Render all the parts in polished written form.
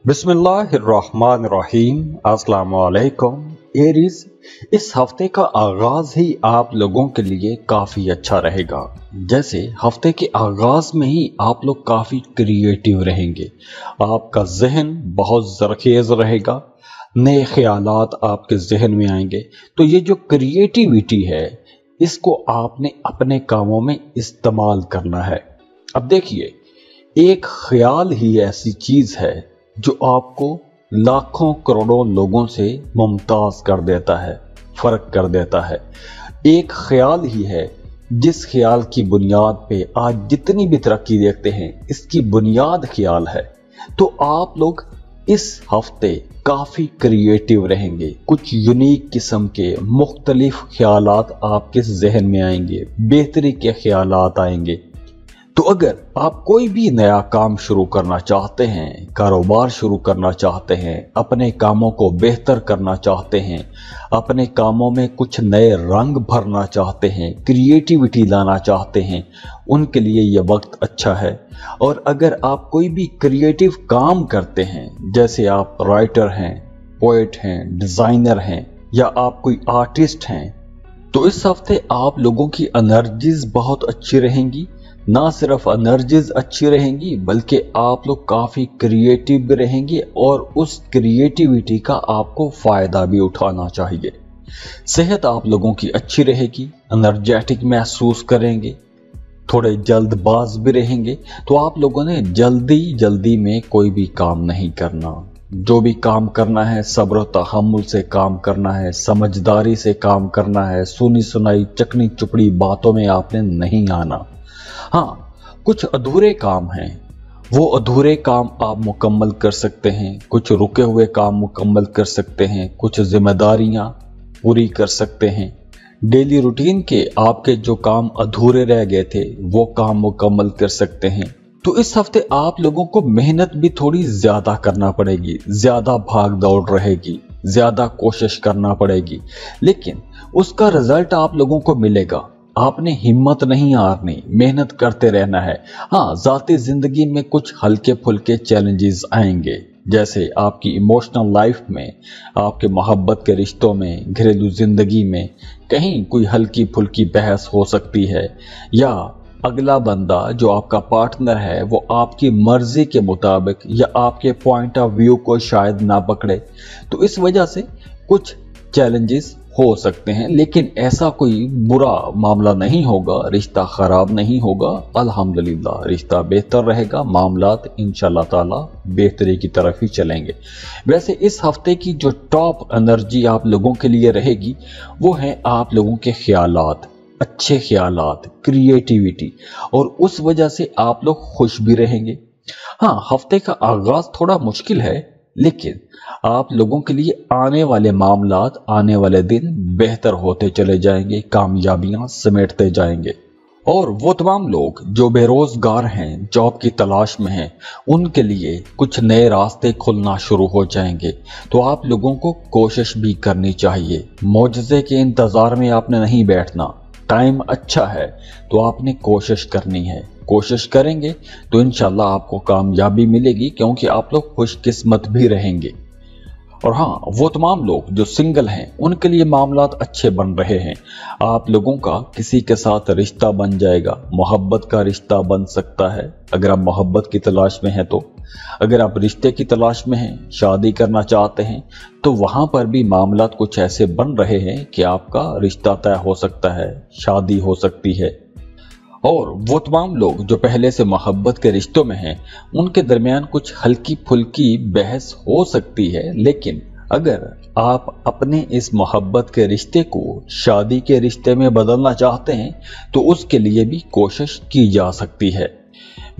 बिस्मिल्लाहिर्रहमानिर्रहीम। अस्सलाम वालेकुम एरीज। इस हफ्ते का आगाज ही आप लोगों के लिए काफी अच्छा रहेगा। जैसे हफ्ते के आगाज में ही आप लोग काफी क्रिएटिव रहेंगे, आपका जहन बहुत जरखेज रहेगा, नए ख्यालात आपके जहन में आएंगे। तो ये जो क्रिएटिविटी है इसको आपने अपने कामों में इस्तेमाल करना है। अब देखिए, एक ख्याल ही ऐसी चीज है जो आपको लाखों करोड़ों लोगों से मुमताज कर देता है, फर्क कर देता है। एक ख्याल ही है जिस ख्याल की बुनियाद पे आज जितनी भी तरक्की देखते हैं, इसकी बुनियाद ख्याल है। तो आप लोग इस हफ्ते काफी क्रिएटिव रहेंगे, कुछ यूनिक किस्म के मुख्तलिफ ख्यालात आपके जहन में आएंगे, बेहतरी के ख्यालात आएंगे। तो अगर आप कोई भी नया काम शुरू करना चाहते हैं, कारोबार शुरू करना चाहते हैं, अपने कामों को बेहतर करना चाहते हैं, अपने कामों में कुछ नए रंग भरना चाहते हैं, क्रिएटिविटी लाना चाहते हैं, उनके लिए यह वक्त अच्छा है। और अगर आप कोई भी क्रिएटिव काम करते हैं, जैसे आप राइटर हैं, पोएट हैं, डिजाइनर हैं, या आप कोई आर्टिस्ट हैं, तो इस हफ्ते आप लोगों की एनर्जीज बहुत अच्छी रहेंगी। ना सिर्फ एनर्जीज अच्छी रहेंगी बल्कि आप लोग काफी क्रिएटिव भी रहेंगे और उस क्रिएटिविटी का आपको फायदा भी उठाना चाहिए। सेहत आप लोगों की अच्छी रहेगी, एनर्जेटिक महसूस करेंगे, थोड़े जल्दबाज भी रहेंगे। तो आप लोगों ने जल्दी में कोई भी काम नहीं करना। जो भी काम करना है सब्र तहम्मुल से काम करना है, समझदारी से काम करना है। सुनी सुनाई चकनी चुपड़ी बातों में आपने नहीं आना। हाँ, कुछ अधूरे काम हैं, वो अधूरे काम आप मुकम्मल कर सकते हैं, कुछ रुके हुए काम मुकम्मल कर सकते हैं, कुछ जिम्मेदारियां पूरी कर सकते हैं। डेली रूटीन के आपके जो काम अधूरे रह गए थे वो काम मुकम्मल कर सकते हैं। तो इस हफ्ते आप लोगों को मेहनत भी थोड़ी ज्यादा करना पड़ेगी, ज्यादा भाग दौड़ रहेगी, ज्यादा कोशिश करना पड़ेगी, लेकिन उसका रिजल्ट आप लोगों को मिलेगा। आपने हिम्मत नहीं हारनी, मेहनत करते रहना है। हाँ, जाती जिंदगी में कुछ हल्के फुल्के चैलेंजेस आएंगे, जैसे आपकी इमोशनल लाइफ में, आपके मोहब्बत के रिश्तों में, घरेलू जिंदगी में कहीं कोई हल्की फुल्की बहस हो सकती है, या अगला बंदा जो आपका पार्टनर है वो आपकी मर्जी के मुताबिक या आपके पॉइंट ऑफ व्यू को शायद ना पकड़े। तो इस वजह से कुछ चैलेंजेस हो सकते हैं, लेकिन ऐसा कोई बुरा मामला नहीं होगा, रिश्ता खराब नहीं होगा। अल्हम्दुलिल्लाह रिश्ता बेहतर रहेगा, मामलात इंशाल्लाह ताला बेहतरी की तरफ ही चलेंगे। वैसे इस हफ्ते की जो टॉप एनर्जी आप लोगों के लिए रहेगी वो है आप लोगों के ख्यालात, अच्छे ख्यालात, क्रिएटिविटी, और उस वजह से आप लोग खुश भी रहेंगे। हाँ, हफ्ते का आगाज थोड़ा मुश्किल है, लेकिन आप लोगों के लिए आने वाले मामलात, आने वाले दिन बेहतर होते चले जाएंगे, कामयाबियां समेटते जाएंगे। और वो तमाम लोग जो बेरोजगार हैं, जॉब की तलाश में हैं, उनके लिए कुछ नए रास्ते खुलना शुरू हो जाएंगे। तो आप लोगों को कोशिश भी करनी चाहिए, मौजज़े के इंतजार में आपने नहीं बैठना। टाइम अच्छा है तो आपने कोशिश करनी है, कोशिश करेंगे तो इंशाल्लाह आपको कामयाबी मिलेगी, क्योंकि आप लोग खुशकिस्मत भी रहेंगे। और हाँ, वो तमाम लोग जो सिंगल हैं उनके लिए मामलात अच्छे बन रहे हैं। आप लोगों का किसी के साथ रिश्ता बन जाएगा, मोहब्बत का रिश्ता बन सकता है अगर आप मोहब्बत की तलाश में हैं। तो अगर आप रिश्ते की तलाश में हैं, शादी करना चाहते हैं, तो वहां पर भी मामलात कुछ ऐसे बन रहे हैं कि आपका रिश्ता तय हो सकता है, शादी हो सकती है। और वो तमाम लोग जो पहले से मोहब्बत के रिश्तों में हैं, उनके दरमियान कुछ हल्की फुल्की बहस हो सकती है, लेकिन अगर आप अपने इस मोहब्बत के रिश्ते को शादी के रिश्ते में बदलना चाहते हैं तो उसके लिए भी कोशिश की जा सकती है।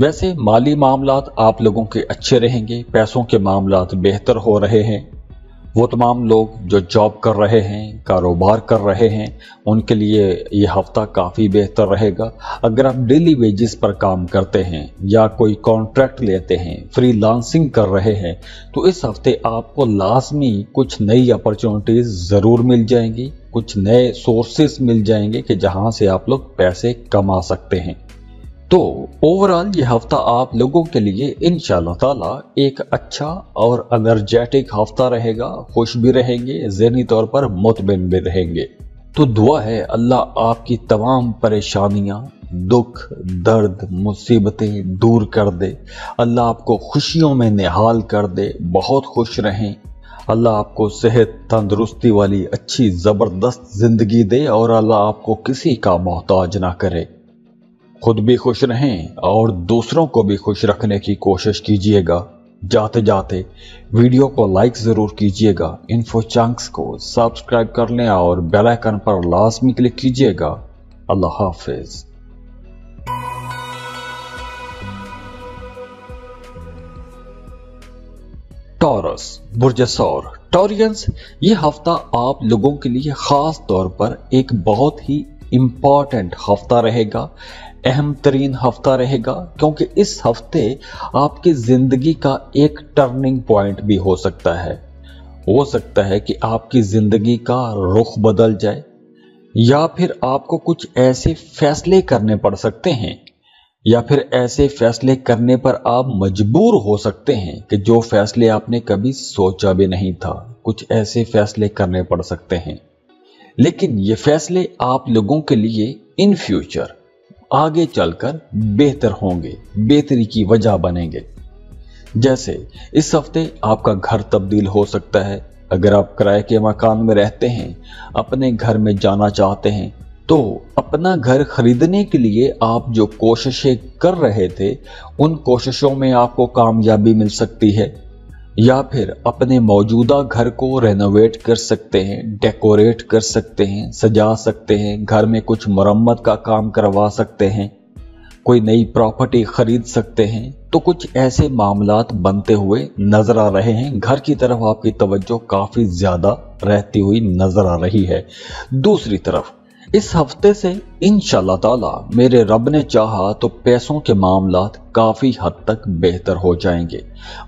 वैसे माली मामलात आप लोगों के अच्छे रहेंगे, पैसों के मामलात बेहतर हो रहे हैं। वो तमाम लोग जो जॉब कर रहे हैं, कारोबार कर रहे हैं, उनके लिए ये हफ्ता काफ़ी बेहतर रहेगा। अगर आप डेली वेजेस पर काम करते हैं या कोई कॉन्ट्रैक्ट लेते हैं, फ्रीलांसिंग कर रहे हैं, तो इस हफ्ते आपको लाजमी कुछ नई अपॉर्चुनिटीज़ ज़रूर मिल जाएंगी, कुछ नए सोर्सेस मिल जाएंगे कि जहां से आप लोग पैसे कमा सकते हैं। तो ओवरऑल ये हफ्ता आप लोगों के लिए इंशाल्लाह ताला एक अच्छा और एनर्जेटिक हफ्ता रहेगा। खुश भी रहेंगे, ज़हनी तौर पर मुतमिन भी रहेंगे। तो दुआ है अल्लाह आपकी तमाम परेशानियां, दुख, दर्द, मुसीबतें दूर कर दे। अल्लाह आपको खुशियों में निहाल कर दे, बहुत खुश रहें। अल्लाह आपको सेहत, तंदुरुस्ती वाली अच्छी ज़बरदस्त ज़िंदगी दे और अल्लाह आपको किसी का मोहताज ना करे। खुद भी खुश रहें और दूसरों को भी खुश रखने की कोशिश कीजिएगा। जाते जाते वीडियो को लाइक ज़रूर कीजिएगा, इन्फो चंक्स को सब्सक्राइब कर लें और बेल आइकन पर लाजमी क्लिक कीजिएगा। अल्लाह हाफिज। टॉरस, बुर्ज सौर, टॉरियंस, ये हफ्ता आप लोगों के लिए खास तौर पर एक बहुत ही इम्पॉर्टेंट हफ्ता रहेगा, अहम तरीन हफ्ता रहेगा, क्योंकि इस हफ्ते आपकी जिंदगी का एक टर्निंग पॉइंट भी हो सकता है। हो सकता है कि आपकी जिंदगी का रुख बदल जाए या फिर आपको कुछ ऐसे फैसले करने पड़ सकते हैं या फिर ऐसे फैसले करने पर आप मजबूर हो सकते हैं कि जो फैसले आपने कभी सोचा भी नहीं था। कुछ ऐसे फैसले करने पड़ सकते हैं, लेकिन ये फैसले आप लोगों के लिए इन फ्यूचर आगे चलकर बेहतर होंगे, बेहतरी की वजह बनेंगे। जैसे इस हफ्ते आपका घर तब्दील हो सकता है। अगर आप किराए के मकान में रहते हैं, अपने घर में जाना चाहते हैं, तो अपना घर खरीदने के लिए आप जो कोशिशें कर रहे थे, उन कोशिशों में आपको कामयाबी मिल सकती है। या फिर अपने मौजूदा घर को रेनोवेट कर सकते हैं, डेकोरेट कर सकते हैं, सजा सकते हैं, घर में कुछ मरम्मत का काम करवा सकते हैं, कोई नई प्रॉपर्टी खरीद सकते हैं। तो कुछ ऐसे मामलात बनते हुए नजर आ रहे हैं। घर की तरफ आपकी तवज्जो काफी ज्यादा रहती हुई नजर आ रही है। दूसरी तरफ इस हफ्ते से इंशाल्लाह ताला मेरे रब ने चाहा तो पैसों के मामलात काफी हद तक बेहतर हो जाएंगे।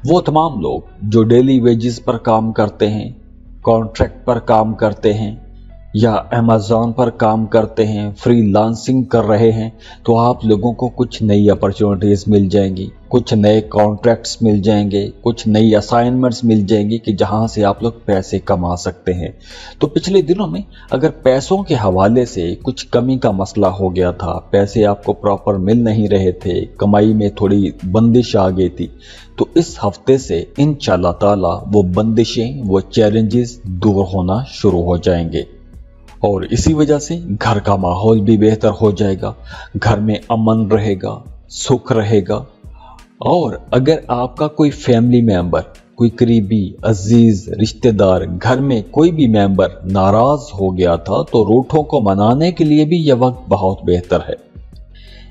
वो तमाम लोग जो डेली वेजेस पर काम करते हैं, कॉन्ट्रैक्ट पर काम करते हैं या अमेज़न पर काम करते हैं, फ्रीलांसिंग कर रहे हैं, तो आप लोगों को कुछ नई अपॉर्चुनिटीज मिल जाएंगी, कुछ नए कॉन्ट्रैक्ट्स मिल जाएंगे, कुछ नई असाइनमेंट्स मिल जाएंगी कि जहां से आप लोग पैसे कमा सकते हैं। तो पिछले दिनों में अगर पैसों के हवाले से कुछ कमी का मसला हो गया था, पैसे आपको प्रॉपर मिल नहीं रहे थे, कमाई में थोड़ी बंदिश आ गई थी, तो इस हफ्ते से इंशाल्लाह ताला वो बंदिशें, वो चैलेंजेस दूर होना शुरू हो जाएंगे और इसी वजह से घर का माहौल भी बेहतर हो जाएगा। घर में अमन रहेगा, सुख रहेगा। और अगर आपका कोई फैमिली मेंबर, कोई करीबी अजीज रिश्तेदार, घर में कोई भी मेंबर नाराज हो गया था, तो रूठों को मनाने के लिए भी यह वक्त बहुत बेहतर है।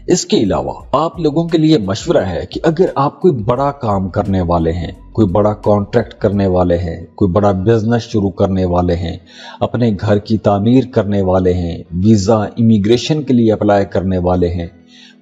इसके अलावा आप लोगों के लिए मशवरा है कि अगर आप कोई बड़ा काम करने वाले हैं, कोई बड़ा कॉन्ट्रैक्ट करने वाले हैं, कोई बड़ा बिजनेस शुरू करने वाले हैं, अपने घर की तामीर करने वाले हैं, वीज़ा इमिग्रेशन के लिए अप्लाई करने वाले हैं,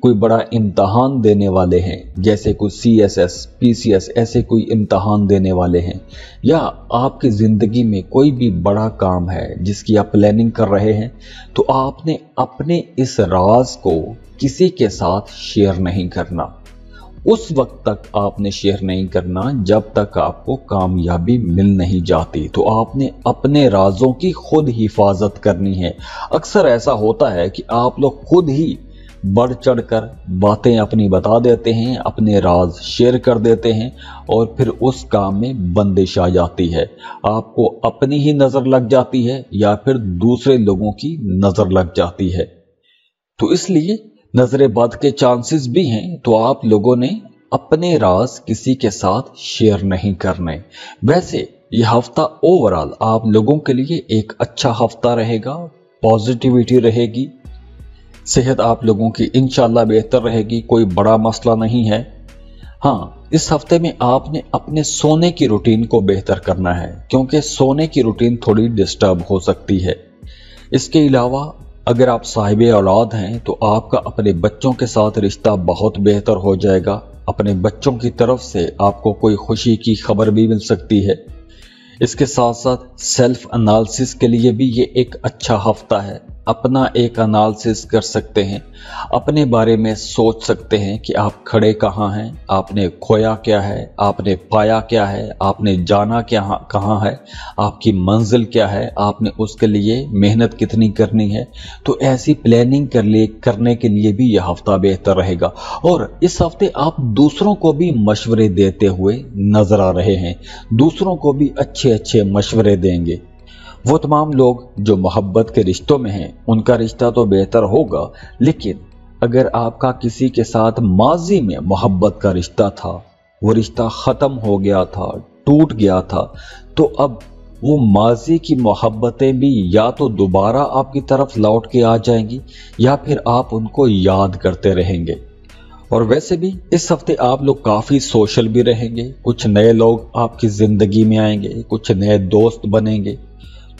कोई बड़ा इम्तहान देने वाले हैं, जैसे कोई CSS, PCS, ऐसे कोई इम्तहान देने वाले हैं, या आपकी ज़िंदगी में कोई भी बड़ा काम है जिसकी आप प्लानिंग कर रहे हैं, तो आपने अपने इस राज को किसी के साथ शेयर नहीं करना। उस वक्त तक आपने शेयर नहीं करना जब तक आपको कामयाबी मिल नहीं जाती। तो आपने अपने राजों की खुद हिफाजत करनी है। अक्सर ऐसा होता है कि आप लोग खुद ही बढ़ चढ़ कर बातें अपनी बता देते हैं, अपने राज शेयर कर देते हैं और फिर उस काम में बंदिश आ जाती है। आपको अपनी ही नजर लग जाती है या फिर दूसरे लोगों की नजर लग जाती है। तो इसलिए नजरे बद के चांसेस भी हैं। तो आप लोगों ने अपने राज किसी के साथ शेयर नहीं करने। वैसे यह हफ्ता ओवरऑल आप लोगों के लिए एक अच्छा हफ्ता रहेगा, पॉजिटिविटी रहेगी, सेहत आप लोगों की इंशाल्लाह बेहतर रहेगी, कोई बड़ा मसला नहीं है। हाँ, इस हफ्ते में आपने अपने सोने की रूटीन को बेहतर करना है, क्योंकि सोने की रूटीन थोड़ी डिस्टर्ब हो सकती है। इसके अलावा अगर आप साहिबे औलाद हैं तो आपका अपने बच्चों के साथ रिश्ता बहुत बेहतर हो जाएगा। अपने बच्चों की तरफ से आपको कोई खुशी की खबर भी मिल सकती है। इसके साथ साथ सेल्फ एनालिसिस के लिए भी ये एक अच्छा हफ्ता है। अपना एक एनालिसिस कर सकते हैं, अपने बारे में सोच सकते हैं कि आप खड़े कहाँ हैं, आपने खोया क्या है, आपने पाया क्या है, आपने जाना क्या कहाँ है, आपकी मंजिल क्या है, आपने उसके लिए मेहनत कितनी करनी है। तो ऐसी प्लानिंग करने के लिए भी यह हफ्ता बेहतर रहेगा। और इस हफ्ते आप दूसरों को भी मशवरे देते हुए नजर आ रहे हैं, दूसरों को भी अच्छे अच्छे मशवरे देंगे। वो तमाम लोग जो मोहब्बत के रिश्तों में हैं, उनका रिश्ता तो बेहतर होगा, लेकिन अगर आपका किसी के साथ माजी में मोहब्बत का रिश्ता था, वो रिश्ता ख़त्म हो गया था, टूट गया था, तो अब वो माजी की मोहब्बतें भी या तो दोबारा आपकी तरफ लौट के आ जाएंगी या फिर आप उनको याद करते रहेंगे। और वैसे भी इस हफ्ते आप लोग काफ़ी सोशल भी रहेंगे, कुछ नए लोग आपकी ज़िंदगी में आएंगे, कुछ नए दोस्त बनेंगे।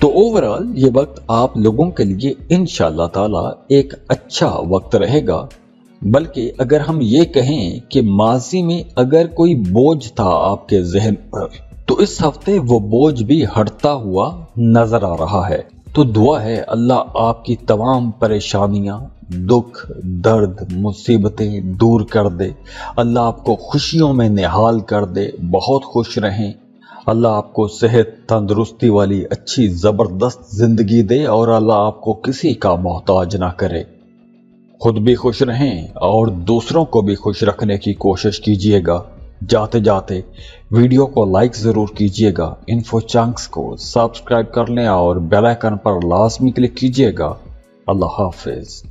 तो ओवरऑल ये वक्त आप लोगों के लिए इंशाअल्लाह ताला एक अच्छा वक्त रहेगा। बल्कि अगर हम ये कहें कि माजी में अगर कोई बोझ था आपके जहन पर, तो इस हफ्ते वो बोझ भी हटता हुआ नजर आ रहा है। तो दुआ है अल्लाह आपकी तमाम परेशानियां, दुख, दर्द, मुसीबतें दूर कर दे। अल्लाह आपको खुशियों में निहाल कर दे, बहुत खुश रहें। अल्लाह आपको सेहत, तंदुरुस्ती वाली अच्छी ज़बरदस्त ज़िंदगी दे और अल्लाह आपको किसी का मोहताज ना करे। खुद भी खुश रहें और दूसरों को भी खुश रखने की कोशिश कीजिएगा। जाते जाते वीडियो को लाइक ज़रूर कीजिएगा, इन्फो चंक्स को सब्सक्राइब कर लें और बेल आइकन पर लाजमी क्लिक कीजिएगा। अल्लाह हाफिज़।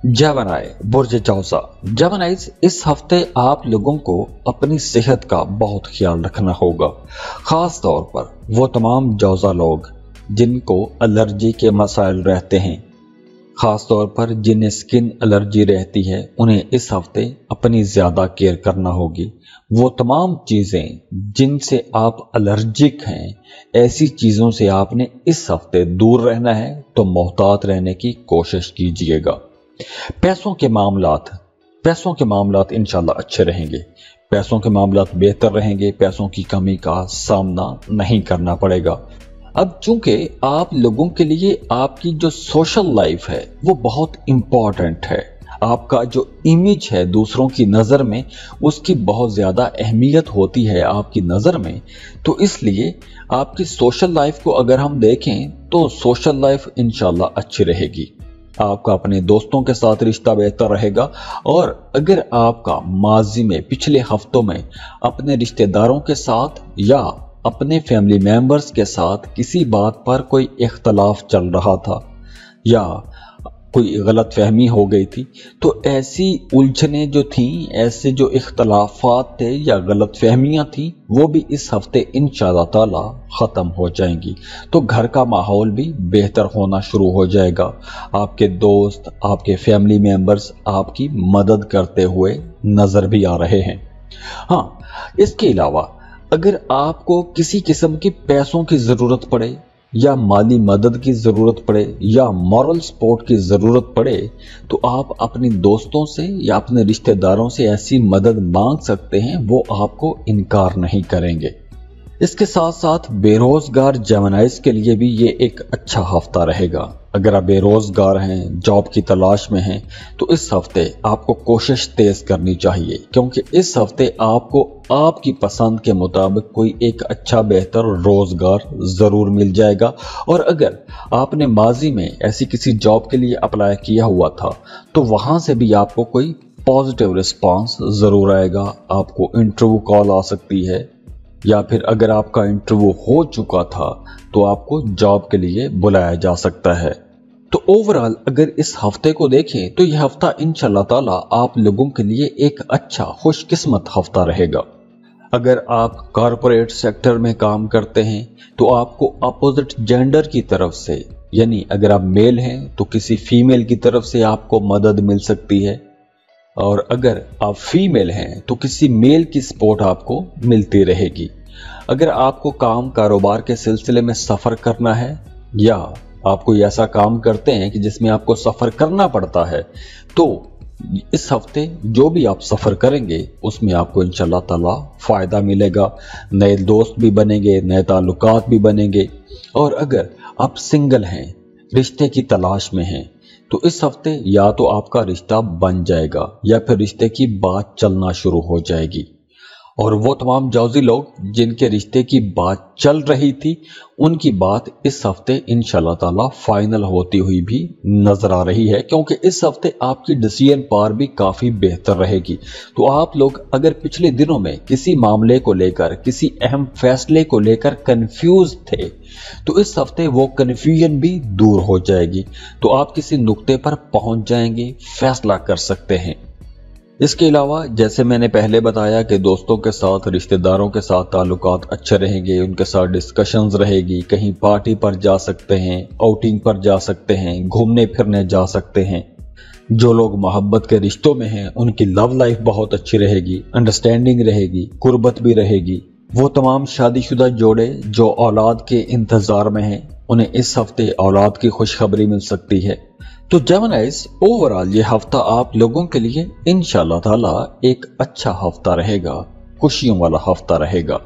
जेमिनी बुर्ज जौज़ा। जेमिनीज़, इस हफ्ते आप लोगों को अपनी सेहत का बहुत ख्याल रखना होगा, खास तौर पर वो तमाम जौज़ा लोग जिनको एलर्जी के मसाइल रहते हैं, खास तौर पर जिन्हें स्किन एलर्जी रहती है, उन्हें इस हफ्ते अपनी ज्यादा केयर करना होगी। वो तमाम चीजें जिनसे आप एलर्जिक हैं, ऐसी चीजों से आपने इस हफ्ते दूर रहना है, तो मोहतात रहने की कोशिश कीजिएगा। पैसों के मामलात इंशाल्लाह अच्छे रहेंगे, पैसों के मामलात बेहतर रहेंगे, पैसों की कमी का सामना नहीं करना पड़ेगा। अब चूंकि आप लोगों के लिए आपकी जो सोशल लाइफ है वो बहुत इंपॉर्टेंट है, आपका जो इमेज है दूसरों की नज़र में, उसकी बहुत ज़्यादा अहमियत होती है आपकी नज़र में। तो इसलिए आपकी सोशल लाइफ को अगर हम देखें तो सोशल लाइफ इंशाल्लाह अच्छी रहेगी, आपका अपने दोस्तों के साथ रिश्ता बेहतर रहेगा। और अगर आपका माजी में पिछले हफ्तों में अपने रिश्तेदारों के साथ या अपने फैमिली मेंबर्स के साथ किसी बात पर कोई इख्तलाफ चल रहा था या कोई गलत फहमी हो गई थी, तो ऐसी उलझने जो थीं, ऐसे जो इख्तलाफात थे या गलत फहमियाँ थीं, वो भी इस हफ्ते इंशाअल्लाह ताला ख़त्म हो जाएंगी। तो घर का माहौल भी बेहतर होना शुरू हो जाएगा, आपके दोस्त, आपके फैमिली मेंबर्स आपकी मदद करते हुए नज़र भी आ रहे हैं। हाँ, इसके अलावा अगर आपको किसी किस्म की पैसों की ज़रूरत पड़े या माली मदद की ज़रूरत पड़े या मॉरल सपोर्ट की ज़रूरत पड़े, तो आप अपने दोस्तों से या अपने रिश्तेदारों से ऐसी मदद मांग सकते हैं, वो आपको इनकार नहीं करेंगे। इसके साथ साथ बेरोजगार जेमिनीज़ के लिए भी ये एक अच्छा हफ्ता रहेगा। अगर आप बेरोजगार हैं, जॉब की तलाश में हैं, तो इस हफ्ते आपको कोशिश तेज करनी चाहिए, क्योंकि इस हफ्ते आपको आपकी पसंद के मुताबिक कोई एक अच्छा बेहतर रोजगार जरूर मिल जाएगा। और अगर आपने माजी में ऐसी किसी जॉब के लिए अप्लाई किया हुआ था, तो वहां से भी आपको कोई पॉजिटिव रिस्पांस जरूर आएगा, आपको इंटरव्यू कॉल आ सकती है, या फिर अगर आपका इंटरव्यू हो चुका था तो आपको जॉब के लिए बुलाया जा सकता है। तो ओवरऑल अगर इस हफ्ते को देखें तो यह हफ्ता इंशाअल्लाह ताला आप लोगों के लिए एक अच्छा खुशकिस्मत हफ्ता रहेगा। अगर आप कॉरपोरेट सेक्टर में काम करते हैं तो आपको अपोजिट जेंडर की तरफ से, यानी अगर आप मेल हैं तो किसी फीमेल की तरफ से आपको मदद मिल सकती है, और अगर आप फीमेल हैं तो किसी मेल की सपोर्ट आपको मिलती रहेगी। अगर आपको काम कारोबार के सिलसिले में सफ़र करना है या आप कोई ऐसा काम करते हैं कि जिसमें आपको सफ़र करना पड़ता है, तो इस हफ्ते जो भी आप सफर करेंगे उसमें आपको इंशाल्लाह ताला फायदा मिलेगा, नए दोस्त भी बनेंगे, नए ताल्लुकात भी बनेंगे। और अगर आप सिंगल हैं, रिश्ते की तलाश में हैं, तो इस हफ्ते या तो आपका रिश्ता बन जाएगा या फिर रिश्ते की बात चलना शुरू हो जाएगी। और वो तमाम जौजी लोग जिनके रिश्ते की बात चल रही थी, उनकी बात इस हफ्ते इंशाल्लाह ताला फाइनल होती हुई भी नजर आ रही है, क्योंकि इस हफ्ते आपकी डिसीजन पावर भी काफी बेहतर रहेगी। तो आप लोग अगर पिछले दिनों में किसी मामले को लेकर, किसी अहम फैसले को लेकर कंफ्यूज थे, तो इस हफ्ते वो कंफ्यूजन भी दूर हो जाएगी। तो आप किसी नुक्ते पर पहुंच जाएंगे, फैसला कर सकते हैं। इसके अलावा जैसे मैंने पहले बताया कि दोस्तों के साथ, रिश्तेदारों के साथ ताल्लुकात अच्छे रहेंगे, उनके साथ डिस्कशंस रहेगी, कहीं पार्टी पर जा सकते हैं, आउटिंग पर जा सकते हैं, घूमने फिरने जा सकते हैं। जो लोग मोहब्बत के रिश्तों में हैं उनकी लव लाइफ बहुत अच्छी रहेगी, अंडरस्टैंडिंग रहेगी, कुर्बत भी रहेगी। वो तमाम शादीशुदा जोड़े जो औलाद के इंतजार में हैं, उन्हें इस हफ्ते औलाद की खुशखबरी मिल सकती है। तो जेमिनीज, ओवरऑल ये हफ्ता आप लोगों के लिए इंशाल्लाह ताला एक अच्छा हफ्ता रहेगा, खुशियों वाला हफ्ता रहेगा।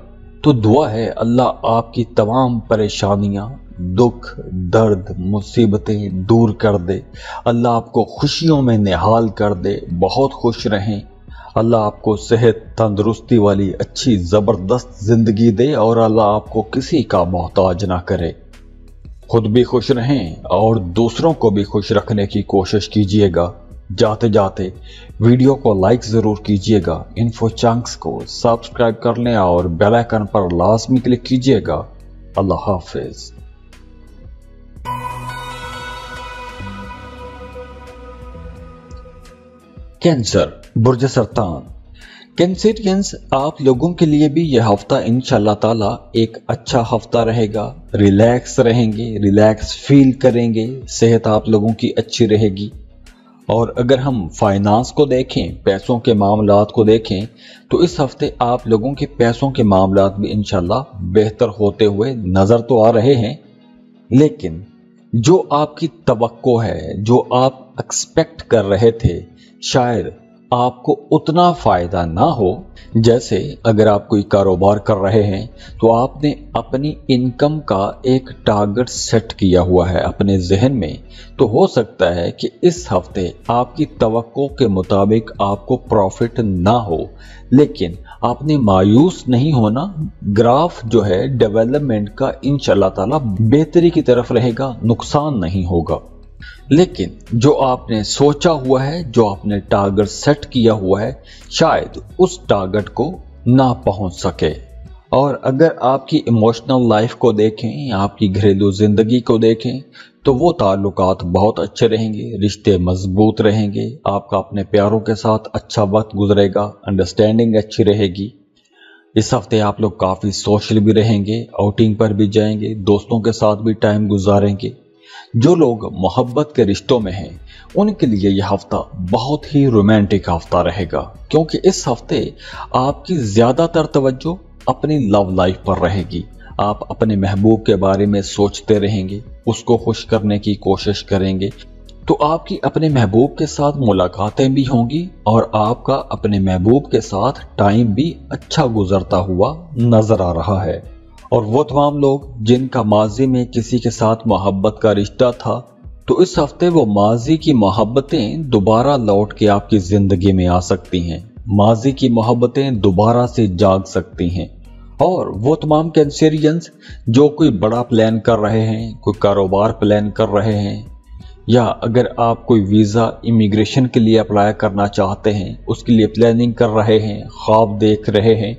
तो दुआ है अल्लाह आपकी तमाम परेशानियां, दुख, दर्द, मुसीबतें दूर कर दे। अल्लाह आपको खुशियों में निहाल कर दे, बहुत खुश रहें। अल्लाह आपको सेहत, तंदुरुस्ती वाली अच्छी जबरदस्त जिंदगी दे और अल्लाह आपको किसी का मोहताज ना करे। खुद भी खुश रहें और दूसरों को भी खुश रखने की कोशिश कीजिएगा। जाते जाते वीडियो को लाइक जरूर कीजिएगा, इन्फो चंक्स को सब्सक्राइब कर लें और बेल आइकन पर लाजमी क्लिक कीजिएगा। अल्लाह हाफिज। कैंसर, बुर्ज सरतान। कैंसेरियंस, आप लोगों के लिए भी यह हफ्ता इंशाल्लाह ताला एक अच्छा हफ्ता रहेगा। रिलैक्स रहेंगे, रिलैक्स फील करेंगे, सेहत आप लोगों की अच्छी रहेगी। और अगर हम फाइनेंस को देखें, पैसों के मामलात को देखें, तो इस हफ्ते आप लोगों के पैसों के मामलात भी इंशाल्लाह बेहतर होते हुए नजर तो आ रहे हैं। लेकिन जो आपकी तवक्को है, जो आप एक्सपेक्ट कर रहे थे, शायद आपको उतना फायदा ना हो। जैसे अगर आप कोई कारोबार कर रहे हैं तो आपने अपनी इनकम का एक टारगेट सेट किया हुआ है अपने जहन में, तो हो सकता है कि इस हफ्ते आपकी तवक्को के मुताबिक आपको प्रॉफिट ना हो। लेकिन आपने मायूस नहीं होना, ग्राफ जो है डेवलपमेंट का इंशाल्लाह ताला बेहतरी की तरफ रहेगा, नुकसान नहीं होगा। लेकिन जो आपने सोचा हुआ है, जो आपने टारगेट सेट किया हुआ है, शायद उस टारगेट को ना पहुंच सके। और अगर आपकी इमोशनल लाइफ को देखें, आपकी घरेलू जिंदगी को देखें, तो वो ताल्लुकात बहुत अच्छे रहेंगे, रिश्ते मजबूत रहेंगे, आपका अपने प्यारों के साथ अच्छा वक्त गुजरेगा, अंडरस्टैंडिंग अच्छी रहेगी। इस हफ्ते आप लोग काफी सोशल भी रहेंगे, आउटिंग पर भी जाएंगे, दोस्तों के साथ भी टाइम गुजारेंगे। जो लोग मोहब्बत के रिश्तों में हैं, उनके लिए यह हफ्ता बहुत ही रोमांटिक हफ्ता रहेगा, क्योंकि इस हफ्ते आपकी ज्यादातर तवज्जो अपनी लव लाइफ पर रहेगी। आप अपने महबूब के बारे में सोचते रहेंगे, उसको खुश करने की कोशिश करेंगे। तो आपकी अपने महबूब के साथ मुलाकातें भी होंगी और आपका अपने महबूब के साथ टाइम भी अच्छा गुजरता हुआ नजर आ रहा है। और वो तमाम लोग जिनका माजी में किसी के साथ मोहब्बत का रिश्ता था, तो इस हफ्ते वो माजी की मोहब्बतें दोबारा लौट के आपकी जिंदगी में आ सकती हैं, माजी की मोहब्बतें दोबारा से जाग सकती हैं। और वो तमाम कैंसेरियंस जो कोई बड़ा प्लान कर रहे हैं, कोई कारोबार प्लान कर रहे हैं, या अगर आप कोई वीज़ा इमिग्रेशन के लिए अप्लाई करना चाहते हैं, उसके लिए प्लानिंग कर रहे हैं, ख्वाब देख रहे हैं,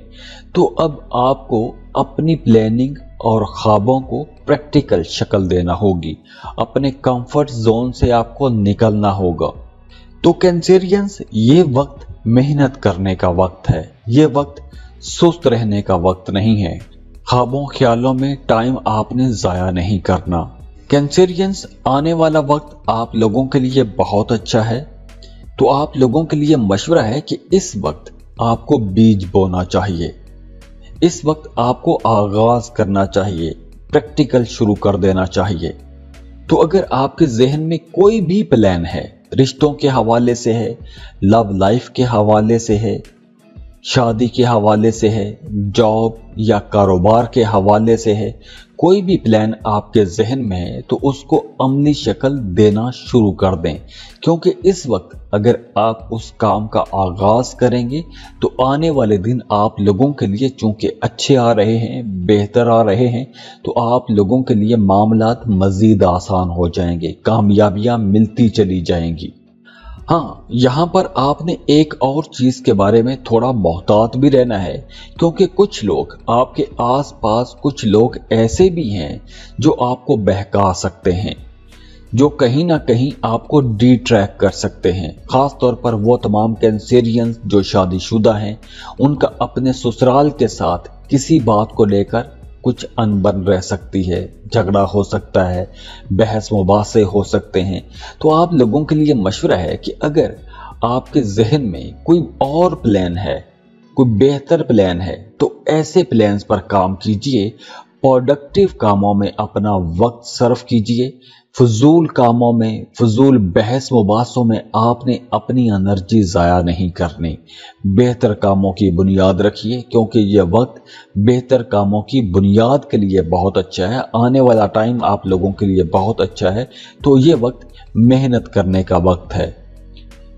तो अब आपको अपनी प्लानिंग और ख्वाबों को प्रैक्टिकल शक्ल देना होगी। अपने कंफर्ट जोन से आपको निकलना होगा। तो कैंसेरियंस, ये वक्त मेहनत करने का वक्त है, ये वक्त सुस्त रहने का वक्त नहीं है। ख्वाबों ख्यालों में टाइम आपने जाया नहीं करना। कैंसेरियंस, आने वाला वक्त आप लोगों के लिए बहुत अच्छा है। तो आप लोगों के लिए मशवरा है कि इस वक्त आपको बीज बोना चाहिए, इस वक्त आपको आगाज करना चाहिए, प्रैक्टिकल शुरू कर देना चाहिए। तो अगर आपके जहन में कोई भी प्लान है, रिश्तों के हवाले से है, लव लाइफ के हवाले से है, शादी के हवाले से है, जॉब या कारोबार के हवाले से है, कोई भी प्लान आपके जहन में है तो उसको अमली शक्ल देना शुरू कर दें, क्योंकि इस वक्त अगर आप उस काम का आगाज करेंगे तो आने वाले दिन आप लोगों के लिए चूंकि अच्छे आ रहे हैं, बेहतर आ रहे हैं, तो आप लोगों के लिए मामलात मजीद आसान हो जाएंगे, कामयाबियां मिलती चली जाएंगी। हाँ, यहाँ पर आपने एक और चीज के बारे में थोड़ा मोहतात भी रहना है, क्योंकि कुछ लोग आपके आसपास, कुछ लोग ऐसे भी हैं जो आपको बहका सकते हैं, जो कहीं ना कहीं आपको डिट्रैक्ट कर सकते हैं। खास तौर पर वो तमाम कैंसेरियंस जो शादीशुदा हैं, उनका अपने ससुराल के साथ किसी बात को लेकर कुछ अनबन रह सकती है, झगड़ा हो सकता है, बहस मुबासे हो सकते हैं। तो आप लोगों के लिए मशवरा है कि अगर आपके जहन में कोई और प्लान है, कोई बेहतर प्लान है, तो ऐसे प्लान्स पर काम कीजिए, प्रोडक्टिव कामों में अपना वक्त सर्व कीजिए। फजूल कामों में, फजूल बहस मुबासों में आपने अपनी एनर्जी ज़ाया नहीं करनी। बेहतर कामों की बुनियाद रखिए, क्योंकि यह वक्त बेहतर कामों की बुनियाद के लिए बहुत अच्छा है। आने वाला टाइम आप लोगों के लिए बहुत अच्छा है, तो ये वक्त मेहनत करने का वक्त है।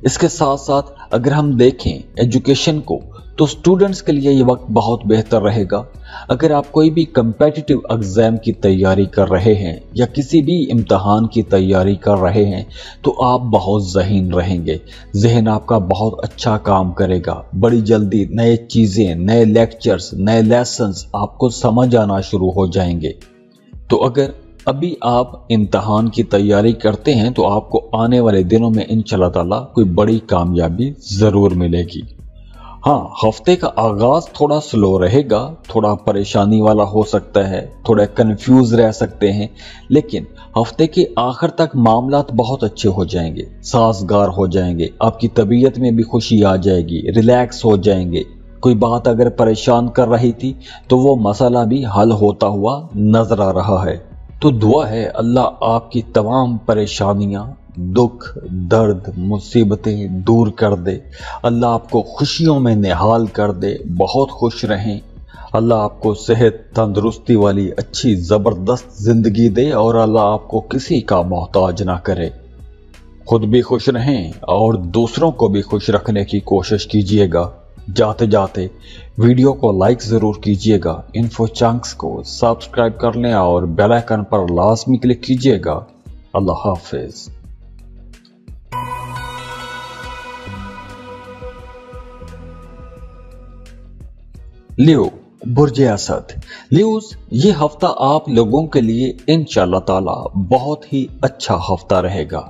इसके साथ साथ अगर हम देखें एजुकेशन को, तो स्टूडेंट्स के लिए ये वक्त बहुत बेहतर रहेगा। अगर आप कोई भी कम्पिटिटिव एग्जाम की तैयारी कर रहे हैं या किसी भी इम्तहान की तैयारी कर रहे हैं, तो आप बहुत ज़हीन रहेंगे, जहन आपका बहुत अच्छा काम करेगा। बड़ी जल्दी नए चीज़ें, नए लेक्चर्स, नए लेसन्स आपको समझ आना शुरू हो जाएंगे। तो अगर अभी आप इम्तहान की तैयारी करते हैं तो आपको आने वाले दिनों में इंशाल्लाह ताला कोई बड़ी कामयाबी ज़रूर मिलेगी। हाँ, हफ्ते का आगाज थोड़ा स्लो रहेगा, थोड़ा परेशानी वाला हो सकता है, थोड़ा कंफ्यूज रह सकते हैं, लेकिन हफ्ते के आखिर तक मामलात बहुत अच्छे हो जाएंगे, साजगार हो जाएंगे, आपकी तबीयत में भी खुशी आ जाएगी, रिलैक्स हो जाएंगे। कोई बात अगर परेशान कर रही थी तो वो मसला भी हल होता हुआ नजर आ रहा है। तो दुआ है अल्लाह आपकी तमाम परेशानियां, दुख, दर्द, मुसीबतें दूर कर दे। अल्लाह आपको खुशियों में निहाल कर दे, बहुत खुश रहें। अल्लाह आपको सेहत, तंदुरुस्ती वाली अच्छी ज़बरदस्त ज़िंदगी दे और अल्लाह आपको किसी का मोहताज ना करे। खुद भी खुश रहें और दूसरों को भी खुश रखने की कोशिश कीजिएगा। जाते जाते वीडियो को लाइक ज़रूर कीजिएगा, इन्फो चंक्स को सब्सक्राइब कर लें और बेल आइकन पर लाजमी क्लिक कीजिएगा। अल्लाह हाफिज़। लियो, बुर्ज असद। लियोस, ये हफ्ता आप लोगों के लिए इंशाअल्लाह ताला बहुत ही अच्छा हफ्ता रहेगा।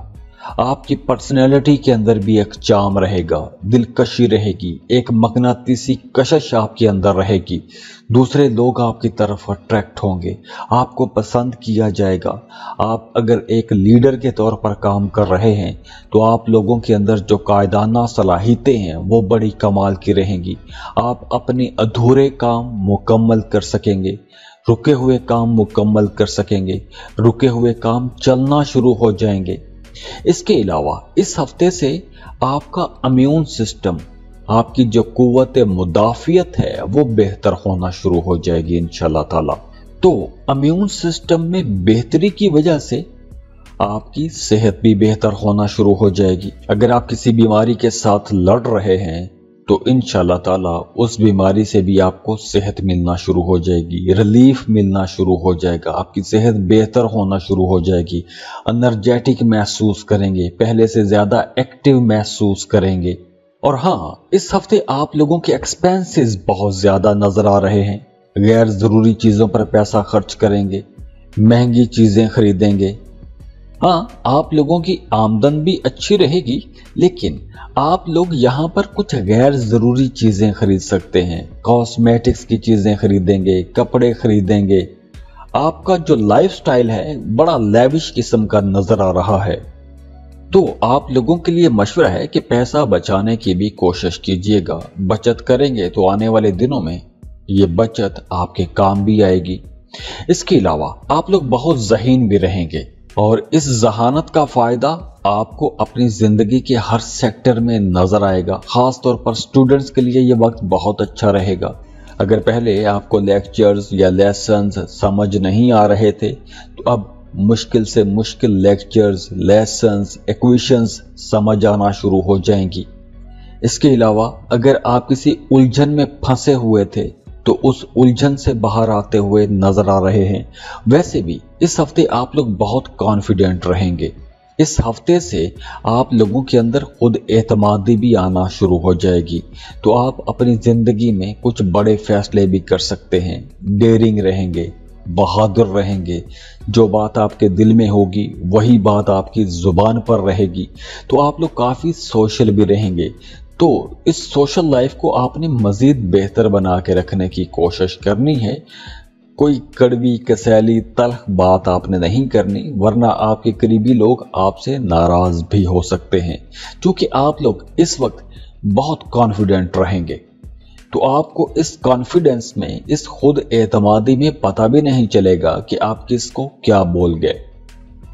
आपकी पर्सनैलिटी के अंदर भी एक चार्म रहेगा, दिलकशी रहेगी, एक मगनातीसी कशिश आपके अंदर रहेगी। दूसरे लोग आपकी तरफ अट्रैक्ट होंगे, आपको पसंद किया जाएगा। आप अगर एक लीडर के तौर पर काम कर रहे हैं तो आप लोगों के अंदर जो कायदाना सलाहियतें हैं वो बड़ी कमाल की रहेंगी। आप अपने अधूरे काम मुकम्मल कर सकेंगे, रुके हुए काम मुकम्मल कर सकेंगे, रुके हुए काम चलना शुरू हो जाएंगे। इसके अलावा इस हफ्ते से आपका इम्यून सिस्टम, आपकी जो कुव्वत मुदाफियत है वो बेहतर होना शुरू हो जाएगी इंशाल्लाह ताला। तो इम्यून सिस्टम में बेहतरी की वजह से आपकी सेहत भी बेहतर होना शुरू हो जाएगी। अगर आप किसी बीमारी के साथ लड़ रहे हैं तो इंशाल्लाह ताला उस बीमारी से भी आपको सेहत मिलना शुरू हो जाएगी, रिलीफ मिलना शुरू हो जाएगा, आपकी सेहत बेहतर होना शुरू हो जाएगी, एनर्जेटिक महसूस करेंगे, पहले से ज़्यादा एक्टिव महसूस करेंगे। और हाँ, इस हफ्ते आप लोगों के एक्सपेंसेस बहुत ज़्यादा नज़र आ रहे हैं। गैर ज़रूरी चीज़ों पर पैसा खर्च करेंगे, महंगी चीज़ें खरीदेंगे। हाँ, आप लोगों की आमदन भी अच्छी रहेगी, लेकिन आप लोग यहाँ पर कुछ गैर ज़रूरी चीज़ें खरीद सकते हैं। कॉस्मेटिक्स की चीज़ें खरीदेंगे, कपड़े खरीदेंगे। आपका जो लाइफस्टाइल है बड़ा लेविश किस्म का नज़र आ रहा है। तो आप लोगों के लिए मशवरा है कि पैसा बचाने की भी कोशिश कीजिएगा। बचत करेंगे तो आने वाले दिनों में ये बचत आपके काम भी आएगी। इसके अलावा आप लोग बहुत ज़हीन भी रहेंगे, और इस जहानत का फायदा आपको अपनी जिंदगी के हर सेक्टर में नजर आएगा। खास तौर पर स्टूडेंट्स के लिए ये वक्त बहुत अच्छा रहेगा। अगर पहले आपको लेक्चर्स या लेसन्स समझ नहीं आ रहे थे तो अब मुश्किल से मुश्किल लेक्चर्स, लेसन्स, इक्वेशंस समझ आना शुरू हो जाएंगी। इसके अलावा अगर आप किसी उलझन में फंसे हुए थे तो उस उलझन से बाहर आते हुए नजर आ रहे हैं। वैसे भी इस हफ्ते आप लोग बहुत कॉन्फिडेंट रहेंगे। इस हफ्ते से आप लोगों के अंदर खुद एतमादी भी आना शुरू हो जाएगी, तो आप अपनी जिंदगी में कुछ बड़े फैसले भी कर सकते हैं। डेयरिंग रहेंगे, बहादुर रहेंगे। जो बात आपके दिल में होगी वही बात आपकी जुबान पर रहेगी। तो आप लोग काफी सोशल भी रहेंगे। तो इस सोशल लाइफ को आपने मजीद बेहतर बना के रखने की कोशिश करनी है। कोई कड़वी, कसैली, तल्ख बात आपने नहीं करनी, वरना आपके करीबी लोग आपसे नाराज भी हो सकते हैं। क्योंकि आप लोग इस वक्त बहुत कॉन्फिडेंट रहेंगे, तो आपको इस कॉन्फिडेंस में, इस खुद एतमादी में पता भी नहीं चलेगा कि आप किसको क्या बोल गए।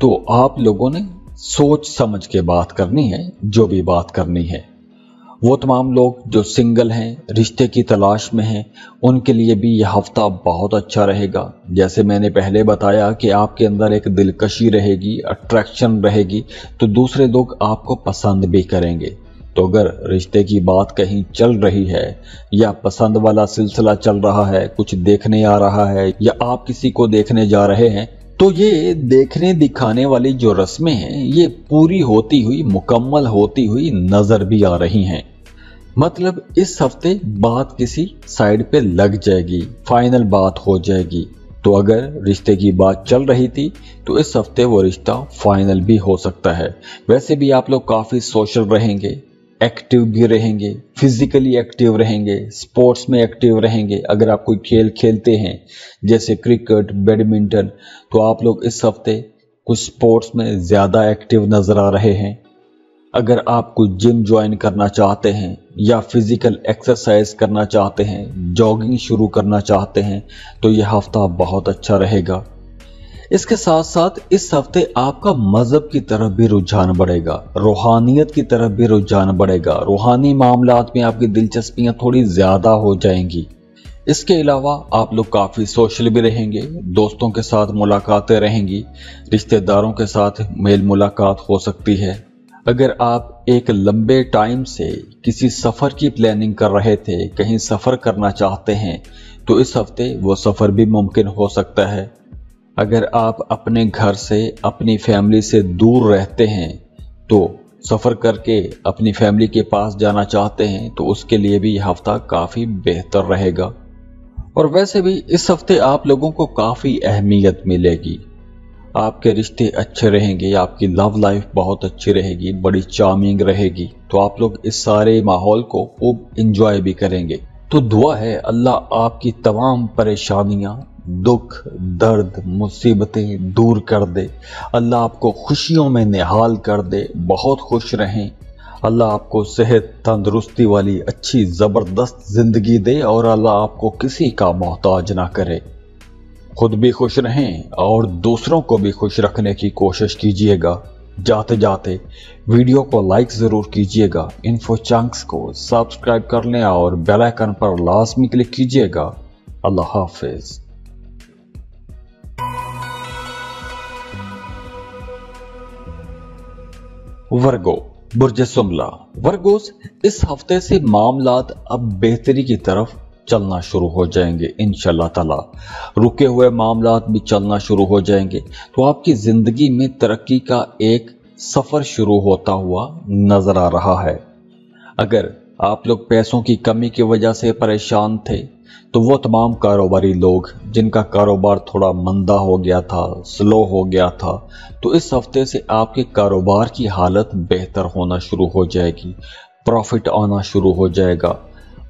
तो आप लोगों ने सोच समझ के बात करनी है, जो भी बात करनी है। वो तमाम लोग जो सिंगल हैं, रिश्ते की तलाश में हैं, उनके लिए भी यह हफ्ता बहुत अच्छा रहेगा। जैसे मैंने पहले बताया कि आपके अंदर एक दिलकशी रहेगी, अट्रैक्शन रहेगी, तो दूसरे लोग आपको पसंद भी करेंगे। तो अगर रिश्ते की बात कहीं चल रही है या पसंद वाला सिलसिला चल रहा है, कुछ देखने आ रहा है या आप किसी को देखने जा रहे हैं, तो ये देखने दिखाने वाली जो रस्में हैं ये पूरी होती हुई, मुकम्मल होती हुई नजर भी आ रही हैं। मतलब इस हफ्ते बात किसी साइड पे लग जाएगी, फाइनल बात हो जाएगी। तो अगर रिश्ते की बात चल रही थी तो इस हफ्ते वो रिश्ता फाइनल भी हो सकता है। वैसे भी आप लोग काफी सोशल रहेंगे, एक्टिव भी रहेंगे, फिजिकली एक्टिव रहेंगे, स्पोर्ट्स में एक्टिव रहेंगे। अगर आप कोई खेल खेलते हैं जैसे क्रिकेट, बैडमिंटन, तो आप लोग इस हफ्ते कुछ स्पोर्ट्स में ज्यादा एक्टिव नजर आ रहे हैं। अगर आप कुछ जिम ज्वाइन करना चाहते हैं या फिजिकल एक्सरसाइज करना चाहते हैं, जॉगिंग शुरू करना चाहते हैं, तो यह हफ्ता बहुत अच्छा रहेगा। इसके साथ साथ इस हफ्ते आपका मजहब की तरफ भी रुझान बढ़ेगा, रूहानियत की तरफ भी रुझान बढ़ेगा। रूहानी मामलात में आपकी दिलचस्पियां थोड़ी ज्यादा हो जाएंगी। इसके अलावा आप लोग काफी सोशल भी रहेंगे, दोस्तों के साथ मुलाकातें रहेंगी, रिश्तेदारों के साथ मेल मुलाकात हो सकती है। अगर आप एक लंबे टाइम से किसी सफर की प्लानिंग कर रहे थे, कहीं सफर करना चाहते हैं, तो इस हफ्ते वो सफर भी मुमकिन हो सकता है। अगर आप अपने घर से, अपनी फैमिली से दूर रहते हैं, तो सफर करके अपनी फैमिली के पास जाना चाहते हैं, तो उसके लिए भी यह हफ्ता काफी बेहतर रहेगा। और वैसे भी इस हफ्ते आप लोगों को काफी अहमियत मिलेगी। आपके रिश्ते अच्छे रहेंगे, आपकी लव लाइफ बहुत अच्छी रहेगी, बड़ी चार्मिंग रहेगी। तो आप लोग इस सारे माहौल को खूब एंजॉय भी करेंगे। तो दुआ है अल्लाह आपकी तमाम परेशानियां, दुख, दर्द, मुसीबतें दूर कर दे। अल्लाह आपको खुशियों में निहाल कर दे, बहुत खुश रहें। अल्लाह आपको सेहत, तंदुरुस्ती वाली अच्छी जबरदस्त जिंदगी दे और अल्लाह आपको किसी का मोहताज ना करे। खुद भी खुश रहें और दूसरों को भी खुश रखने की कोशिश कीजिएगा। जाते जाते वीडियो को लाइक जरूर कीजिएगा, इन्फो चंक्स को सब्सक्राइब कर लें और बेल आइकन पर लाजमी क्लिक कीजिएगा। अल्लाह हाफिज। वर्गो, बुर्ज सुमला। वर्गोस, इस हफ्ते से मामलात अब बेहतरी की तरफ चलना शुरू हो जाएंगे इंशाल्लाह ताला। रुके हुए मामलात भी चलना शुरू हो जाएंगे, तो आपकी जिंदगी में तरक्की का एक सफर शुरू होता हुआ नजर आ रहा है। अगर आप लोग पैसों की कमी की वजह से परेशान थे, तो वो तमाम कारोबारी लोग जिनका कारोबार थोड़ा मंदा हो गया था, स्लो हो गया था, तो इस हफ्ते से आपके कारोबार की हालत बेहतर होना शुरू हो जाएगी, प्रॉफिट आना शुरू हो जाएगा।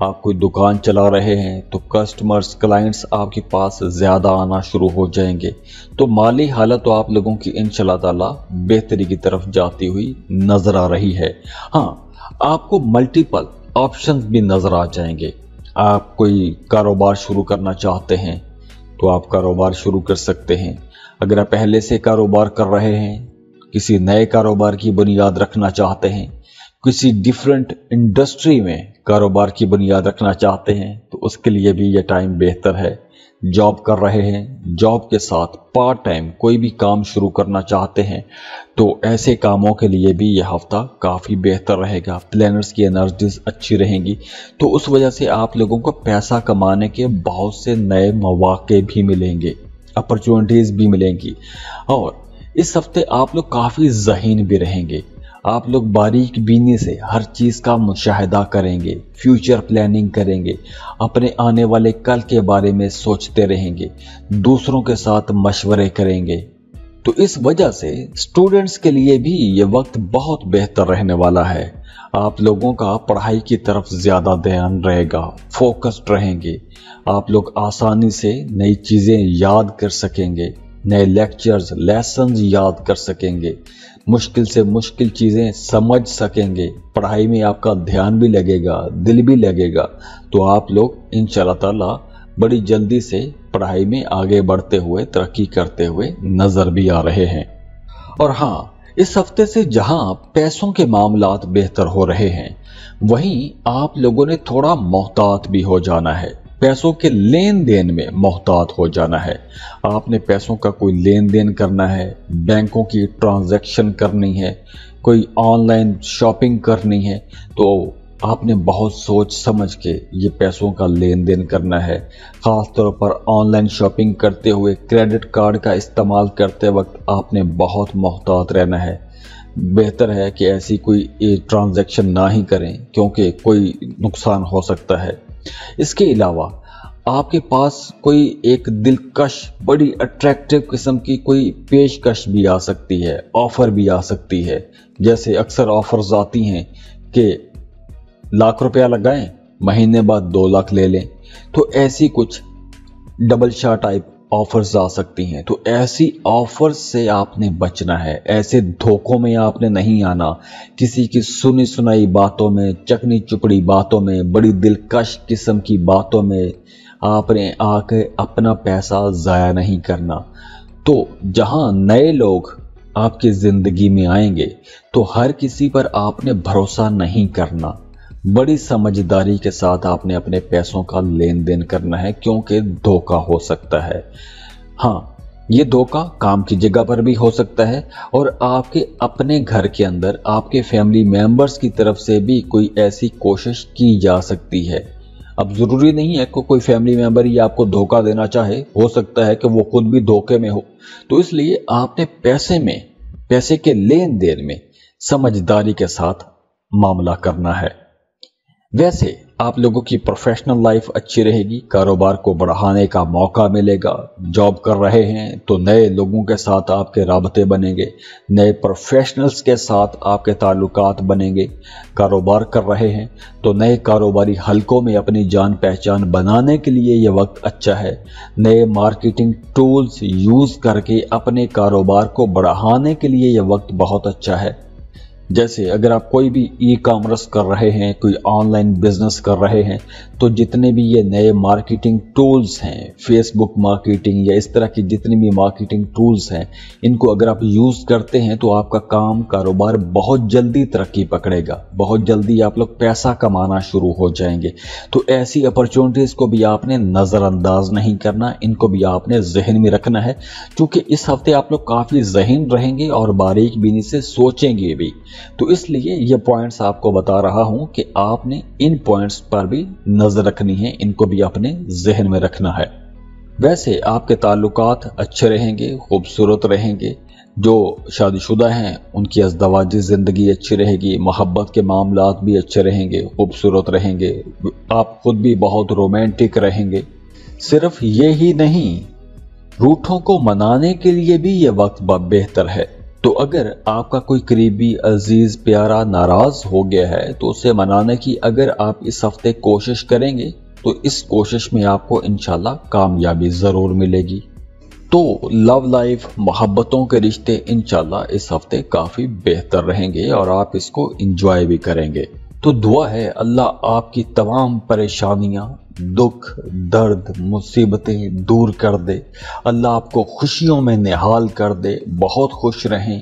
आप कोई दुकान चला रहे हैं तो कस्टमर्स, क्लाइंट्स आपके पास ज्यादा आना शुरू हो जाएंगे। तो माली हालत तो आप लोगों की इंशाल्लाह ताला बेहतरी की तरफ जाती हुई नजर आ रही है। हाँ, आपको मल्टीपल ऑप्शंस भी नजर आ जाएंगे। आप कोई कारोबार शुरू करना चाहते हैं तो आप कारोबार शुरू कर सकते हैं। अगर आप पहले से कारोबार कर रहे हैं, किसी नए कारोबार की बुनियाद रखना चाहते हैं, किसी डिफरेंट इंडस्ट्री में कारोबार की बुनियाद रखना चाहते हैं, तो उसके लिए भी यह टाइम बेहतर है। जॉब कर रहे हैं, जॉब के साथ पार्ट टाइम कोई भी काम शुरू करना चाहते हैं, तो ऐसे कामों के लिए भी यह हफ्ता काफ़ी बेहतर रहेगा। प्लानर्स की एनर्जीज अच्छी रहेंगी, तो उस वजह से आप लोगों को पैसा कमाने के बहुत से नए मौके भी मिलेंगे, अपॉर्चुनिटीज़ भी मिलेंगी। और इस हफ्ते आप लोग काफ़ी ज़हीन भी रहेंगे। आप लोग बारीक बीनी से हर चीज़ का मुशाहिदा करेंगे, फ्यूचर प्लानिंग करेंगे, अपने आने वाले कल के बारे में सोचते रहेंगे, दूसरों के साथ मशवरे करेंगे। तो इस वजह से स्टूडेंट्स के लिए भी ये वक्त बहुत बेहतर रहने वाला है। आप लोगों का पढ़ाई की तरफ ज़्यादा ध्यान रहेगा, फोकस्ड रहेंगे। आप लोग आसानी से नई चीज़ें याद कर सकेंगे, नए लेक्चर्स, लेसन्स याद कर सकेंगे, मुश्किल से मुश्किल चीज़ें समझ सकेंगे। पढ़ाई में आपका ध्यान भी लगेगा, दिल भी लगेगा। तो आप लोग इंशाअल्लाह ताला बड़ी जल्दी से पढ़ाई में आगे बढ़ते हुए, तरक्की करते हुए नज़र भी आ रहे हैं। और हाँ, इस हफ्ते से जहां पैसों के मामलात बेहतर हो रहे हैं, वहीं आप लोगों ने थोड़ा मोहतात भी हो जाना है। पैसों के लेन देन में मोहतात हो जाना है। आपने पैसों का कोई लेन देन करना है, बैंकों की ट्रांजैक्शन करनी है, कोई ऑनलाइन शॉपिंग करनी है, तो आपने बहुत सोच समझ के ये पैसों का लेन देन करना है। ख़ास तौर पर ऑनलाइन शॉपिंग करते हुए, क्रेडिट कार्ड का इस्तेमाल करते वक्त आपने बहुत मोहतात रहना है। बेहतर है कि ऐसी कोई ट्रांजैक्शन ना ही करें, क्योंकि कोई नुकसान हो सकता है। इसके अलावा आपके पास कोई एक दिलकश, बड़ी अट्रैक्टिव किस्म की कोई पेशकश भी आ सकती है, ऑफर भी आ सकती है। जैसे अक्सर ऑफर्स आती हैं कि ₹1,00,000 लगाएं, महीने बाद 2 लाख ले लें। तो ऐसी कुछ डबल शॉट टाइप ऑफर्स आ सकती हैं। तो ऐसी ऑफर्स से आपने बचना है, ऐसे धोखों में आपने नहीं आना। किसी की सुनी सुनाई बातों में, चकनी चुपड़ी बातों में, बड़ी दिलकश किस्म की बातों में आपने आके अपना पैसा ज़ाया नहीं करना। तो जहां नए लोग आपकी ज़िंदगी में आएंगे, तो हर किसी पर आपने भरोसा नहीं करना। बड़ी समझदारी के साथ आपने अपने पैसों का लेन देन करना है, क्योंकि धोखा हो सकता है। हाँ, ये धोखा काम की जगह पर भी हो सकता है, और आपके अपने घर के अंदर आपके फैमिली मेंबर्स की तरफ से भी कोई ऐसी कोशिश की जा सकती है। अब ज़रूरी नहीं है कि कोई फैमिली मेंबर ही आपको धोखा देना चाहे, हो सकता है कि वो खुद भी धोखे में हो। तो इसलिए आपने पैसे के लेन देन में समझदारी के साथ मामला करना है। वैसे आप लोगों की प्रोफेशनल लाइफ अच्छी रहेगी, कारोबार को बढ़ाने का मौका मिलेगा। जॉब कर रहे हैं तो नए लोगों के साथ आपके राबते बनेंगे, नए प्रोफेशनल्स के साथ आपके ताल्लुकात बनेंगे। कारोबार कर रहे हैं तो नए कारोबारी हलकों में अपनी जान पहचान बनाने के लिए ये वक्त अच्छा है। नए मार्केटिंग टूल्स यूज़ करके अपने कारोबार को बढ़ाने के लिए ये वक्त बहुत अच्छा है। जैसे अगर आप कोई भी ई कॉमर्स कर रहे हैं, कोई ऑनलाइन बिजनेस कर रहे हैं, तो जितने भी ये नए मार्केटिंग टूल्स हैं, फेसबुक मार्केटिंग या इस तरह की जितनी भी मार्केटिंग टूल्स हैं, इनको अगर आप यूज़ करते हैं तो आपका कारोबार बहुत जल्दी तरक्की पकड़ेगा, बहुत जल्दी आप लोग पैसा कमाना शुरू हो जाएंगे। तो ऐसी अपॉर्चुनिटीज़ को भी आपने नज़रअंदाज नहीं करना, इनको भी आपने जहन में रखना है, क्योंकि इस हफ्ते आप लोग काफ़ी जहन रहेंगे और बारीक बीनी से सोचेंगे भी। तो इसलिए ये पॉइंट्स आपको बता रहा हूं कि आपने इन पॉइंट्स पर भी नजर रखनी है, इनको भी अपने जहन में रखना है। वैसे आपके ताल्लुकात अच्छे रहेंगे, खूबसूरत रहेंगे। जो शादीशुदा हैं उनकी अज़दवाजी ज़िंदगी अच्छी रहेगी, मोहब्बत के मामलात भी अच्छे रहेंगे, खूबसूरत रहेंगे। आप खुद भी बहुत रोमांटिक रहेंगे। सिर्फ ये ही नहीं, रूठों को मनाने के लिए भी ये वक्त बेहतर है। तो अगर आपका कोई करीबी, अजीज, प्यारा नाराज हो गया है, तो उसे मनाने की अगर आप इस हफ्ते कोशिश करेंगे तो इस कोशिश में आपको इंशाल्लाह कामयाबी ज़रूर मिलेगी। तो लव लाइफ, मोहब्बतों के रिश्ते इंशाल्लाह इस हफ्ते काफ़ी बेहतर रहेंगे और आप इसको इंजॉय भी करेंगे। तो दुआ है अल्लाह आपकी तमाम परेशानियां दुख दर्द मुसीबतें दूर कर दे। अल्लाह आपको खुशियों में निहाल कर दे, बहुत खुश रहें।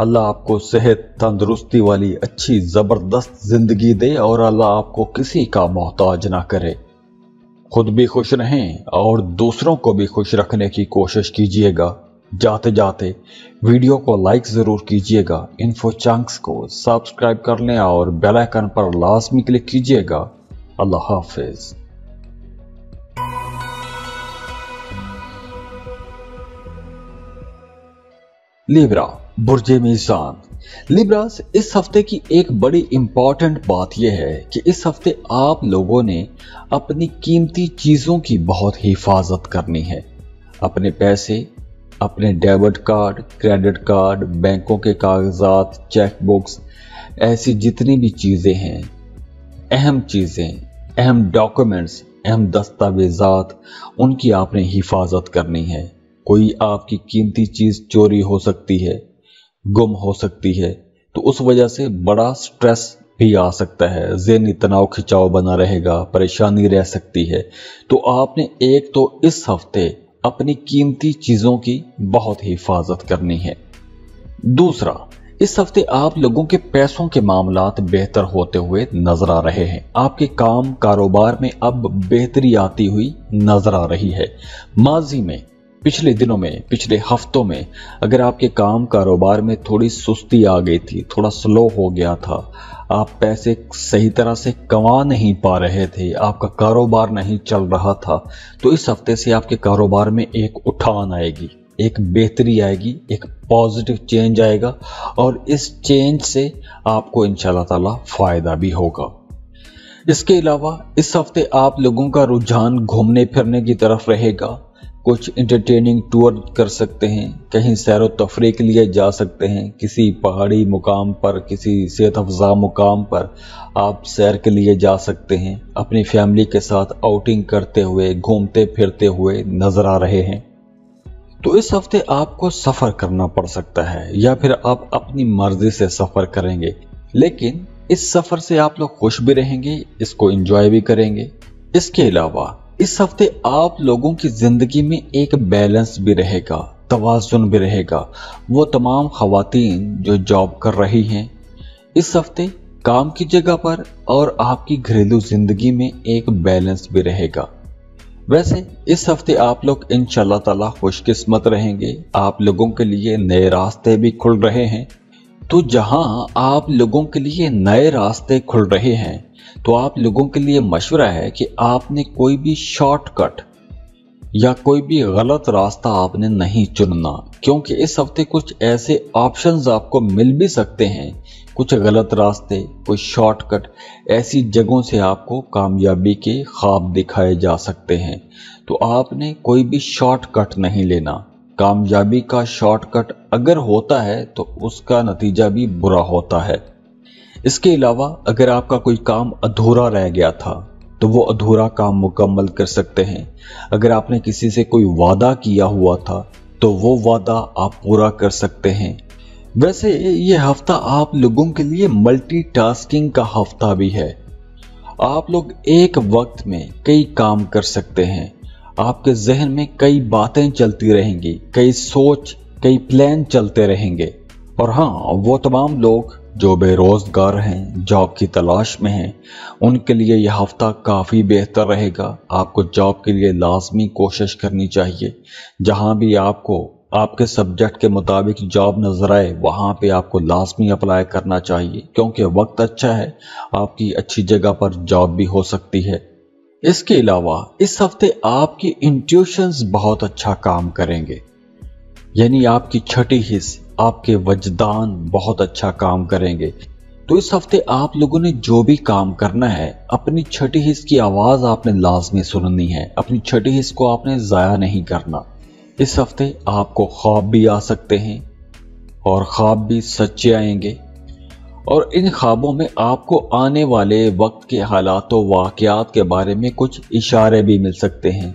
अल्लाह आपको सेहत तंदुरुस्ती वाली अच्छी ज़बरदस्त ज़िंदगी दे और अल्लाह आपको किसी का मोहताज ना करे। खुद भी खुश रहें और दूसरों को भी खुश रखने की कोशिश कीजिएगा। जाते जाते वीडियो को लाइक ज़रूर कीजिएगा। इन्फो चंक्स को सब्सक्राइब कर लें और बेल आइकन पर लाजमी क्लिक कीजिएगा। अल्लाह हाफिज़। लिब्रा, बुर्जे मीज़ान। लिब्रास, इस हफ्ते की एक बड़ी इंपॉर्टेंट बात यह है कि इस हफ्ते आप लोगों ने अपनी कीमती चीज़ों की बहुत हिफाजत करनी है। अपने पैसे, अपने डेबिट कार्ड, क्रेडिट कार्ड, बैंकों के कागजात, चेक बुक्स, ऐसी जितनी भी चीज़ें हैं, अहम चीज़ें, अहम डॉक्यूमेंट्स, अहम दस्तावेज़ात, उनकी आपने हिफाजत करनी है। कोई आपकी कीमती चीज़ चोरी हो सकती है, गुम हो सकती है, तो उस वजह से बड़ा स्ट्रेस भी आ सकता है, ज़हनी तनाव खिंचाव बना रहेगा, परेशानी रह सकती है। तो आपने एक तो इस हफ्ते अपनी कीमती चीज़ों की बहुत हिफाजत करनी है। दूसरा, इस हफ्ते आप लोगों के पैसों के मामलात बेहतर होते हुए नजर आ रहे हैं। आपके काम कारोबार में अब बेहतरी आती हुई नजर आ रही है। माजी में, पिछले दिनों में, पिछले हफ्तों में अगर आपके काम कारोबार में थोड़ी सुस्ती आ गई थी, थोड़ा स्लो हो गया था, आप पैसे सही तरह से कमा नहीं पा रहे थे, आपका कारोबार नहीं चल रहा था, तो इस हफ्ते से आपके कारोबार में एक उठान आएगी, एक बेहतरी आएगी, एक पॉजिटिव चेंज आएगा और इस चेंज से आपको इंशाल्लाह ताला फायदा भी होगा। इसके अलावा इस हफ्ते आप लोगों का रुझान घूमने फिरने की तरफ रहेगा। कुछ इंटरटेनिंग टूर कर सकते हैं, कहीं सैर व तफरीह के लिए जा सकते हैं, किसी पहाड़ी मुकाम पर, किसी सेहत अफजा मुकाम पर आप सैर के लिए जा सकते हैं। अपनी फैमिली के साथ आउटिंग करते हुए, घूमते फिरते हुए नजर आ रहे हैं। तो इस हफ्ते आपको सफ़र करना पड़ सकता है या फिर आप अपनी मर्जी से सफ़र करेंगे, लेकिन इस सफ़र से आप लोग खुश भी रहेंगे, इसको एंजॉय भी करेंगे। इसके अलावा इस हफ्ते आप लोगों की जिंदगी में एक बैलेंस भी रहेगा, तवाज़ुन भी रहेगा। वो तमाम ख़वातीन जो जॉब कर रही हैं, इस हफ्ते काम की जगह पर और आपकी घरेलू जिंदगी में एक बैलेंस भी रहेगा। वैसे इस हफ्ते आप लोग इंशाल्लाह ताला खुशकिस्मत रहेंगे। आप लोगों के लिए नए रास्ते भी खुल रहे हैं। तो जहां आप लोगों के लिए नए रास्ते खुल रहे हैं, तो आप लोगों के लिए मशवरा है कि आपने कोई भी शॉर्टकट या कोई भी गलत रास्ता आपने नहीं चुनना, क्योंकि इस हफ्ते कुछ ऐसे ऑप्शंस आपको मिल भी सकते हैं। कुछ गलत रास्ते, कुछ शॉर्टकट, ऐसी जगहों से आपको कामयाबी के ख्वाब दिखाए जा सकते हैं। तो आपने कोई भी शॉर्टकट नहीं लेना। कामयाबी का शॉर्टकट अगर होता है तो उसका नतीजा भी बुरा होता है। इसके अलावा अगर आपका कोई काम अधूरा रह गया था तो वो अधूरा काम मुकम्मल कर सकते हैं। अगर आपने किसी से कोई वादा किया हुआ था तो वो वादा आप पूरा कर सकते हैं। वैसे ये हफ्ता आप लोगों के लिए मल्टीटास्किंग का हफ्ता भी है। आप लोग एक वक्त में कई काम कर सकते हैं। आपके जहन में कई बातें चलती रहेंगी, कई सोच, कई प्लान चलते रहेंगे। और हाँ, वो तमाम लोग जो बेरोजगार हैं, जॉब की तलाश में हैं, उनके लिए यह हफ्ता काफ़ी बेहतर रहेगा। आपको जॉब के लिए लाजमी कोशिश करनी चाहिए। जहां भी आपको आपके सब्जेक्ट के मुताबिक जॉब नजर आए, वहां पे आपको लाजमी अप्लाई करना चाहिए, क्योंकि वक्त अच्छा है, आपकी अच्छी जगह पर जॉब भी हो सकती है। इसके अलावा इस हफ्ते आपकी इंट्यूशंस बहुत अच्छा काम करेंगे, यानी आपकी छठी हिस्स, आपके वजदान बहुत अच्छा काम करेंगे। तो इस हफ्ते आप लोगों ने जो भी काम करना है, अपनी छठी हिस्स की आवाज आपने लाजमी सुननी है। अपनी छठी हिस्स को आपने जाया नहीं करना। इस हफ्ते आपको ख्वाब भी आ सकते हैं और ख्वाब भी सच्चे आएंगे, और इन ख्वाबों में आपको आने वाले वक्त के हालात व वाक़यात के बारे में कुछ इशारे भी मिल सकते हैं,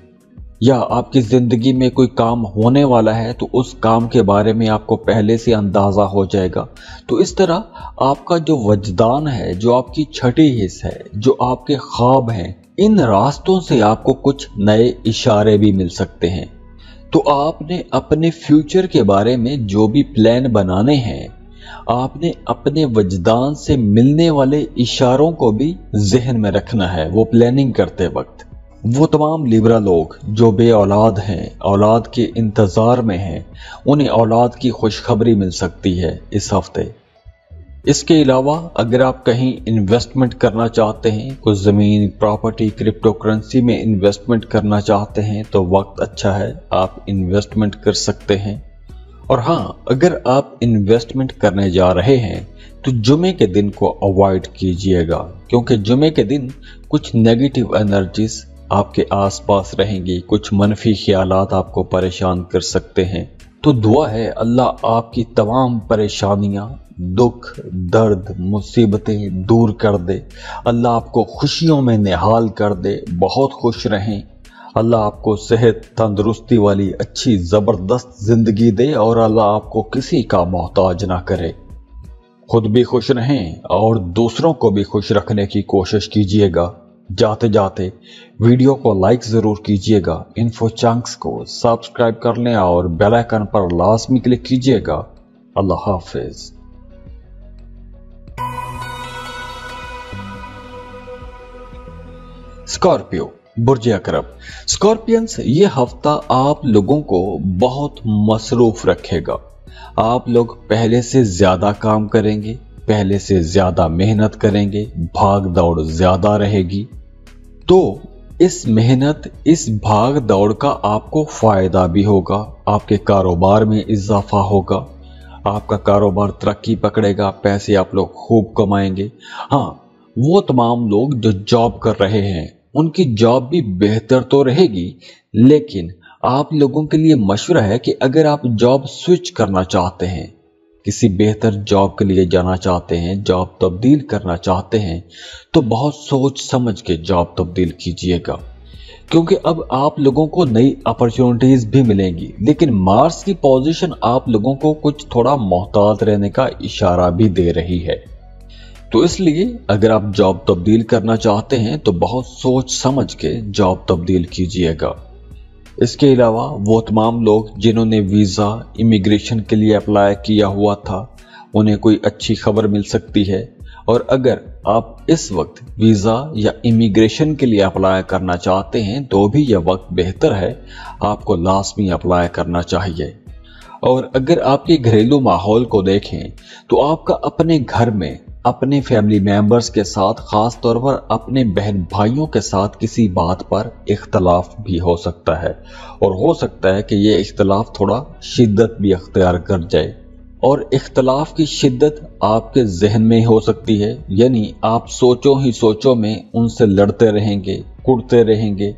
या आपकी जिंदगी में कोई काम होने वाला है तो उस काम के बारे में आपको पहले से अंदाजा हो जाएगा। तो इस तरह आपका जो वजदान है, जो आपकी छठी हिस्स है, जो आपके ख्वाब हैं, इन रास्तों से आपको कुछ नए इशारे भी मिल सकते हैं। तो आपने अपने फ्यूचर के बारे में जो भी प्लान बनाने हैं, आपने अपने वजदान से मिलने वाले इशारों को भी ज़हन में रखना है वो प्लानिंग करते वक्त। वो तमाम लिब्रा लोग जो बे औलाद हैं, औलाद के इंतज़ार में हैं, उन्हें औलाद की खुशखबरी मिल सकती है इस हफ्ते। इसके अलावा अगर आप कहीं इन्वेस्टमेंट करना चाहते हैं, कुछ ज़मीन, प्रॉपर्टी, क्रिप्टो करेंसी में इन्वेस्टमेंट करना चाहते हैं तो वक्त अच्छा है, आप इन्वेस्टमेंट कर सकते हैं। और हाँ, अगर आप इन्वेस्टमेंट करने जा रहे हैं तो जुमे के दिन को अवॉइड कीजिएगा, क्योंकि जुमे के दिन कुछ नेगेटिव एनर्जीज आपके आसपास रहेंगी, कुछ मनफी ख्यालात आपको परेशान कर सकते हैं। तो दुआ है अल्लाह आपकी तमाम परेशानियां, दुख, दर्द, मुसीबतें दूर कर दे। अल्लाह आपको खुशियों में निहाल कर दे, बहुत खुश रहें। अल्लाह आपको सेहत, तंदुरुस्ती वाली अच्छी ज़बरदस्त ज़िंदगी दे और अल्लाह आपको किसी का मोहताज ना करे। खुद भी खुश रहें और दूसरों को भी खुश रखने की कोशिश कीजिएगा। जाते जाते वीडियो को लाइक ज़रूर कीजिएगा, इन्फो चंक्स को सब्सक्राइब कर लें और बेल आइकन पर लाजमी क्लिक कीजिएगा। अल्लाह हाफिज। स्कॉर्पियो, बुर्ज अकरब। स्कॉर्पियंस, ये हफ्ता आप लोगों को बहुत मसरूफ रखेगा। आप लोग पहले से ज्यादा काम करेंगे, पहले से ज्यादा मेहनत करेंगे, भाग दौड़ ज्यादा रहेगी। तो इस मेहनत, इस भाग दौड़ का आपको फायदा भी होगा, आपके कारोबार में इजाफा होगा, आपका कारोबार तरक्की पकड़ेगा, पैसे आप लोग खूब कमाएंगे। हाँ, वो तमाम लोग जो जॉब कर रहे हैं उनकी जॉब भी बेहतर तो रहेगी, लेकिन आप लोगों के लिए मशवरा है कि अगर आप जॉब स्विच करना चाहते हैं, किसी बेहतर जॉब के लिए जाना चाहते हैं, जॉब तब्दील करना चाहते हैं, तो बहुत सोच समझ के जॉब तब्दील कीजिएगा, क्योंकि अब आप लोगों को नई अपॉर्चुनिटीज भी मिलेंगी। लेकिन मार्स की पोजीशन आप लोगों को कुछ थोड़ा मोहतात रहने का इशारा भी दे रही है। तो इसलिए अगर आप जॉब तब्दील करना चाहते हैं तो बहुत सोच समझ के जॉब तब्दील कीजिएगा। इसके अलावा वो तमाम लोग जिन्होंने वीज़ा, इमिग्रेशन के लिए अप्लाई किया हुआ था, उन्हें कोई अच्छी खबर मिल सकती है। और अगर आप इस वक्त वीज़ा या इमिग्रेशन के लिए अप्लाई करना चाहते हैं तो भी यह वक्त बेहतर है, आपको लाजमी अप्लाई करना चाहिए। और अगर आपके घरेलू माहौल को देखें तो आपका अपने घर में अपने फैमिली मेंबर्स के साथ, खास तौर पर अपने बहन भाइयों के साथ किसी बात पर इख्तलाफ भी हो सकता है, और हो सकता है कि ये इख्तलाफ थोड़ा शिद्दत भी अख्तियार कर जाए। और इख्तलाफ की शिद्दत आपके जहन में हो सकती है, यानी आप सोचो ही सोचो में उनसे लड़ते रहेंगे, कुड़ते रहेंगे,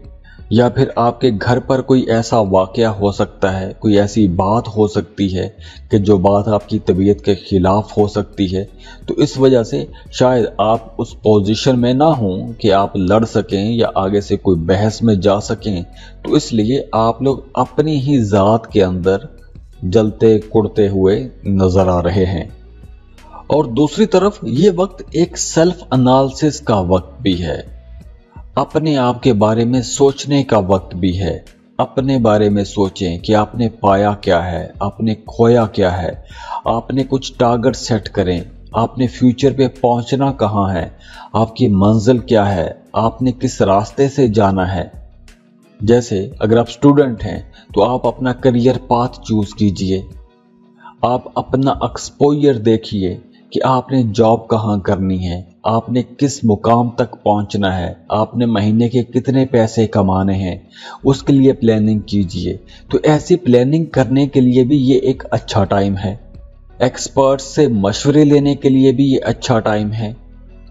या फिर आपके घर पर कोई ऐसा वाकया हो सकता है, कोई ऐसी बात हो सकती है कि जो बात आपकी तबीयत के खिलाफ हो सकती है। तो इस वजह से शायद आप उस पोजीशन में ना हों कि आप लड़ सकें या आगे से कोई बहस में जा सकें। तो इसलिए आप लोग अपनी ही ज़ात के अंदर जलते कुड़ते हुए नजर आ रहे हैं। और दूसरी तरफ ये वक्त एक सेल्फ एनालिसिस का वक्त भी है, अपने आप के बारे में सोचने का वक्त भी है। अपने बारे में सोचें कि आपने पाया क्या है, आपने खोया क्या है, आपने कुछ टारगेट सेट करें, आपने फ्यूचर पे पहुंचना कहाँ है, आपकी मंजिल क्या है, आपने किस रास्ते से जाना है। जैसे अगर आप स्टूडेंट हैं तो आप अपना करियर पाथ चूज कीजिए, आप अपना एक्सपोजर देखिए कि आपने जॉब कहाँ करनी है, आपने किस मुकाम तक पहुंचना है, आपने महीने के कितने पैसे कमाने हैं, उसके लिए प्लानिंग कीजिए। तो ऐसी प्लानिंग करने के लिए भी ये एक अच्छा टाइम है, एक्सपर्ट से मशवरे लेने के लिए भी ये अच्छा टाइम है।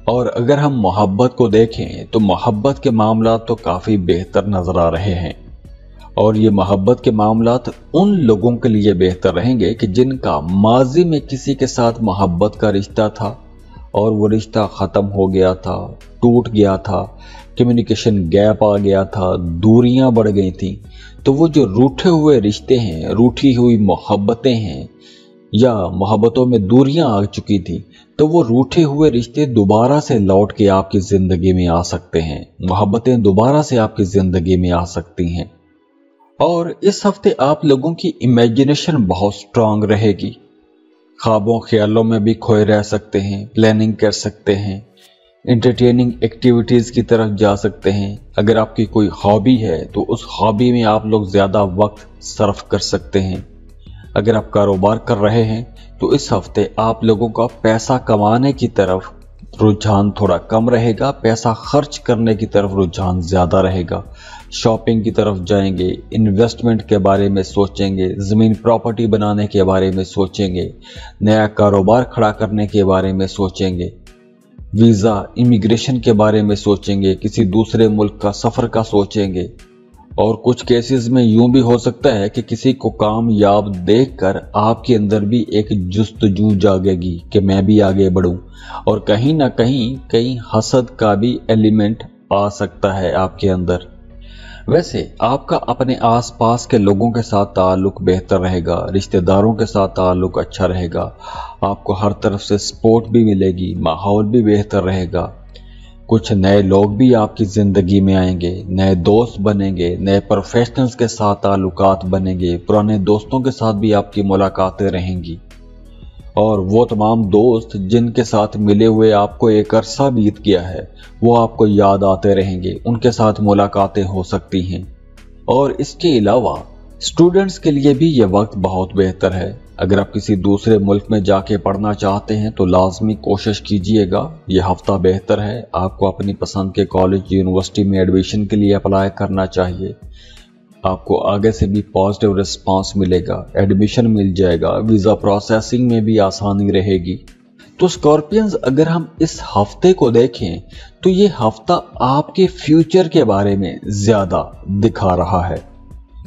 और अगर हम मोहब्बत को देखें तो मोहब्बत के मामला तो काफ़ी बेहतर नज़र आ रहे हैं, और ये मोहब्बत के मामलात उन लोगों के लिए बेहतर रहेंगे कि जिनका माजी में किसी के साथ मोहब्बत का रिश्ता था और वो रिश्ता ख़त्म हो गया था, टूट गया था, कम्युनिकेशन गैप आ गया था, दूरियां बढ़ गई थी। तो वो जो रूठे हुए रिश्ते हैं, रूठी हुई मोहब्बतें हैं, या मोहब्बतों में दूरियां आ चुकी थी, तो वो रूठे हुए रिश्ते दोबारा से लौट के आपकी जिंदगी में आ सकते हैं। मोहब्बतें दोबारा से आपकी जिंदगी में आ सकती हैं। और इस हफ्ते आप लोगों की इमेजिनेशन बहुत स्ट्रांग रहेगी। ख्वाबों ख्यालों में भी खोए रह सकते हैं, प्लानिंग कर सकते हैं, एंटरटेनिंग एक्टिविटीज की तरफ जा सकते हैं। अगर आपकी कोई हॉबी है तो उस हॉबी में आप लोग ज्यादा वक्त सर्फ कर सकते हैं। अगर आप कारोबार कर रहे हैं तो इस हफ्ते आप लोगों का पैसा कमाने की तरफ रुझान थोड़ा कम रहेगा, पैसा खर्च करने की तरफ रुझान ज्यादा रहेगा। शॉपिंग की तरफ जाएंगे, इन्वेस्टमेंट के बारे में सोचेंगे, जमीन प्रॉपर्टी बनाने के बारे में सोचेंगे, नया कारोबार खड़ा करने के बारे में सोचेंगे, वीजा इमिग्रेशन के बारे में सोचेंगे, किसी दूसरे मुल्क का सफर का सोचेंगे। और कुछ केसेस में यूं भी हो सकता है कि किसी को कामयाब देखकर आपके अंदर भी एक जुस्तजू जागेगी कि मैं भी आगे बढ़ूं, और कहीं ना कहीं हसद का भी एलिमेंट आ सकता है आपके अंदर। वैसे आपका अपने आसपास के लोगों के साथ ताल्लुक बेहतर रहेगा, रिश्तेदारों के साथ ताल्लुक अच्छा रहेगा, आपको हर तरफ से सपोर्ट भी मिलेगी, माहौल भी बेहतर रहेगा। कुछ नए लोग भी आपकी जिंदगी में आएंगे, नए दोस्त बनेंगे, नए प्रोफेशनल्स के साथ ताल्लुकात बनेंगे, पुराने दोस्तों के साथ भी आपकी मुलाकातें रहेंगी। और वो तमाम दोस्त जिनके साथ मिले हुए आपको एक अरसा बीत गया है, वो आपको याद आते रहेंगे, उनके साथ मुलाकातें हो सकती हैं। और इसके अलावा स्टूडेंट्स के लिए भी ये वक्त बहुत बेहतर है। अगर आप किसी दूसरे मुल्क में जाके पढ़ना चाहते हैं तो लाजमी कोशिश कीजिएगा, ये हफ्ता बेहतर है। आपको अपनी पसंद के कॉलेज यूनिवर्सिटी में एडमिशन के लिए अप्लाई करना चाहिए। आपको आगे से भी पॉजिटिव रिस्पांस मिलेगा, एडमिशन मिल जाएगा, वीजा प्रोसेसिंग में भी आसानी रहेगी। तो स्कॉर्पियंस, अगर हम इस हफ्ते को देखें तो ये हफ्ता आपके फ्यूचर के बारे में ज्यादा दिखा रहा है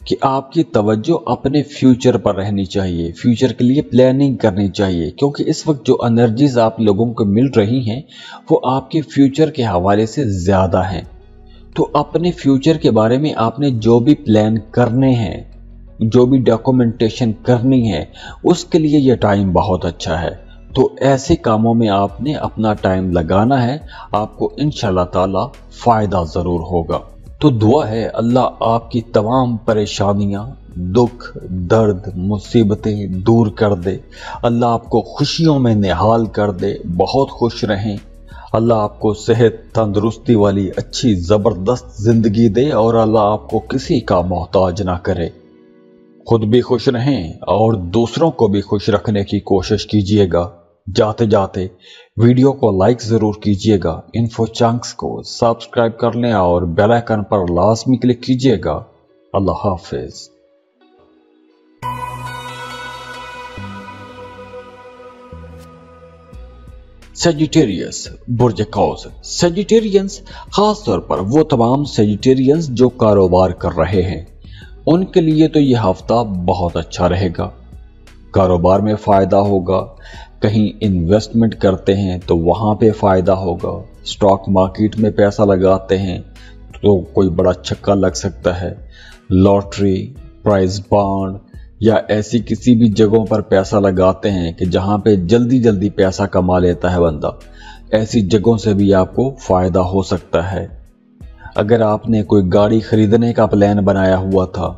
कि आपकी तवज्जो अपने फ्यूचर पर रहनी चाहिए, फ्यूचर के लिए प्लानिंग करनी चाहिए, क्योंकि इस वक्त जो एनर्जीज आप लोगों को मिल रही हैं वो आपके फ्यूचर के हवाले से ज्यादा हैं। तो अपने फ्यूचर के बारे में आपने जो भी प्लान करने हैं, जो भी डॉक्यूमेंटेशन करनी है, उसके लिए यह टाइम बहुत अच्छा है। तो ऐसे कामों में आपने अपना टाइम लगाना है, आपको इंशाल्लाह ताला फायदा जरूर होगा। तो दुआ है अल्लाह आपकी तमाम परेशानियां, दुख, दर्द, मुसीबतें दूर कर दे। अल्लाह आपको खुशियों में निहाल कर दे, बहुत खुश रहें। अल्लाह आपको सेहत, तंदुरुस्ती वाली अच्छी ज़बरदस्त ज़िंदगी दे और अल्लाह आपको किसी का मोहताज ना करे। खुद भी खुश रहें और दूसरों को भी खुश रखने की कोशिश कीजिएगा। जाते जाते वीडियो को लाइक ज़रूर कीजिएगा, इन्फो चंक्स को सब्सक्राइब कर लें और बेल आइकन पर लाजमी क्लिक कीजिएगा। अल्लाह हाफिज। सेजिटेरियस, बुर्ज कौस। सेजिटेरियंस, खास तौर पर वो तमाम सेजिटेरियंस जो कारोबार कर रहे हैं, उनके लिए तो ये हफ्ता बहुत अच्छा रहेगा। कारोबार में फायदा होगा, कहीं इन्वेस्टमेंट करते हैं तो वहां पे फायदा होगा, स्टॉक मार्केट में पैसा लगाते हैं तो कोई बड़ा छक्का लग सकता है, लॉटरी, प्राइज बॉन्ड या ऐसी किसी भी जगहों पर पैसा लगाते हैं कि जहां पे जल्दी जल्दी पैसा कमा लेता है बंदा, ऐसी जगहों से भी आपको फायदा हो सकता है। अगर आपने कोई गाड़ी खरीदने का प्लान बनाया हुआ था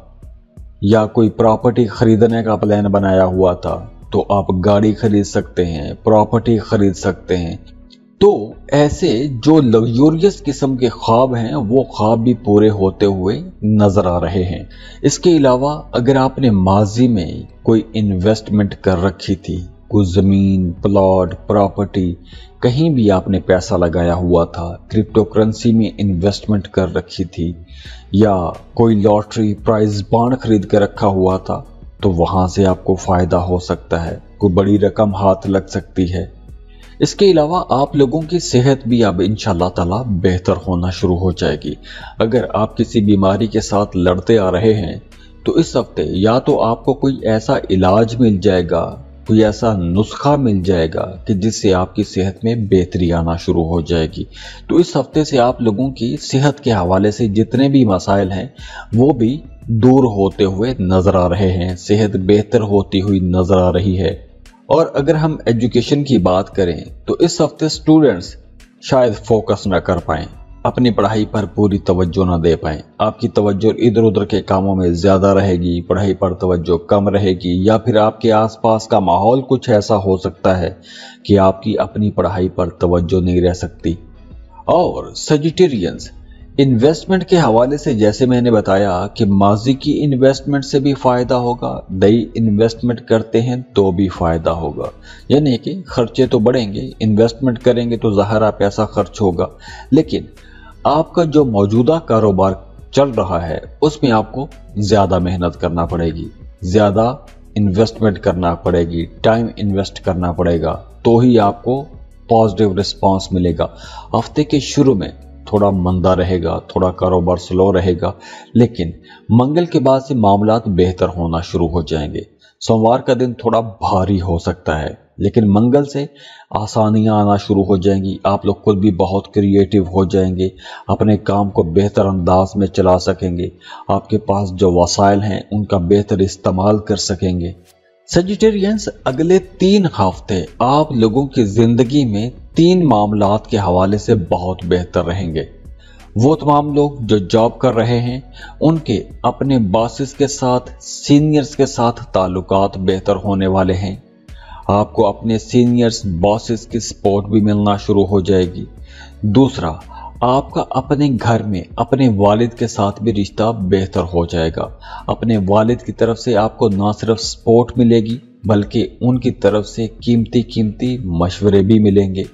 या कोई प्रॉपर्टी खरीदने का प्लान बनाया हुआ था तो आप गाड़ी खरीद सकते हैं, प्रॉपर्टी खरीद सकते हैं। तो ऐसे जो लग्जूरियस किस्म के ख्वाब हैं वो ख्वाब भी पूरे होते हुए नजर आ रहे हैं। इसके अलावा अगर आपने माजी में कोई इन्वेस्टमेंट कर रखी थी, कोई जमीन, प्लॉट, प्रॉपर्टी, कहीं भी आपने पैसा लगाया हुआ था, क्रिप्टो करेंसी में इन्वेस्टमेंट कर रखी थी या कोई लॉटरी, प्राइज बॉन्ड खरीद के रखा हुआ था, तो वहां से आपको फायदा हो सकता है, कोई बड़ी रकम हाथ लग सकती है। इसके अलावा आप लोगों की सेहत भी अब इंशाल्लाह ताला बेहतर होना शुरू हो जाएगी। अगर आप किसी बीमारी के साथ लड़ते आ रहे हैं तो इस हफ्ते या तो आपको कोई ऐसा इलाज मिल जाएगा, कोई ऐसा नुस्खा मिल जाएगा कि जिससे आपकी सेहत में बेहतरी आना शुरू हो जाएगी। तो इस हफ्ते से आप लोगों की सेहत के हवाले से जितने भी मसाइल हैं वो भी दूर होते हुए नजर आ रहे हैं, सेहत बेहतर होती हुई नजर आ रही है। और अगर हम एजुकेशन की बात करें तो इस हफ्ते स्टूडेंट्स शायद फोकस न कर पाएं, अपनी पढ़ाई पर पूरी तवज्जो न दे पाएं। आपकी तवज्जो इधर उधर के कामों में ज्यादा रहेगी, पढ़ाई पर तवज्जो कम रहेगी, या फिर आपके आसपास का माहौल कुछ ऐसा हो सकता है कि आपकी अपनी पढ़ाई पर तवज्जो नहीं रह सकती। और सजिटेरियंस, इन्वेस्टमेंट के हवाले से जैसे मैंने बताया कि माजी की इन्वेस्टमेंट से भी फायदा होगा, नई इन्वेस्टमेंट करते हैं तो भी फायदा होगा, यानी कि खर्चे तो बढ़ेंगे, इन्वेस्टमेंट करेंगे तो ज़ाहिर पैसा खर्च होगा, लेकिन आपका जो मौजूदा कारोबार चल रहा है उसमें आपको ज्यादा मेहनत करना पड़ेगी, ज्यादा इन्वेस्टमेंट करना पड़ेगी, टाइम इन्वेस्ट करना पड़ेगा, तो ही आपको पॉजिटिव रिस्पांस मिलेगा। हफ्ते के शुरू में थोड़ा मंदा रहेगा, थोड़ा कारोबार स्लो रहेगा, लेकिन मंगल के बाद से मामलात बेहतर होना शुरू हो जाएंगे। सोमवार का दिन थोड़ा भारी हो सकता है, लेकिन मंगल से आसानियां आना शुरू हो जाएंगी। आप लोग खुद भी बहुत क्रिएटिव हो जाएंगे, अपने काम को बेहतर अंदाज में चला सकेंगे, आपके पास जो वसाइल हैं उनका बेहतर इस्तेमाल कर सकेंगे। सजिटेरियंस, अगले 3 हफ्ते आप लोगों की जिंदगी में 3 मामलात के हवाले से बहुत बेहतर रहेंगे। वो तमाम लोग जो जॉब कर रहे हैं उनके अपने बॉसेस के साथ, सीनियर्स के साथ ताल्लुकात बेहतर होने वाले हैं। आपको अपने सीनियर्स, बॉसेस की सपोर्ट भी मिलना शुरू हो जाएगी। दूसरा, आपका अपने घर में अपने वालिद के साथ भी रिश्ता बेहतर हो जाएगा। अपने वालिद की तरफ से आपको ना सिर्फ सपोर्ट मिलेगी बल्कि उनकी तरफ से कीमती मशवरे भी मिलेंगे।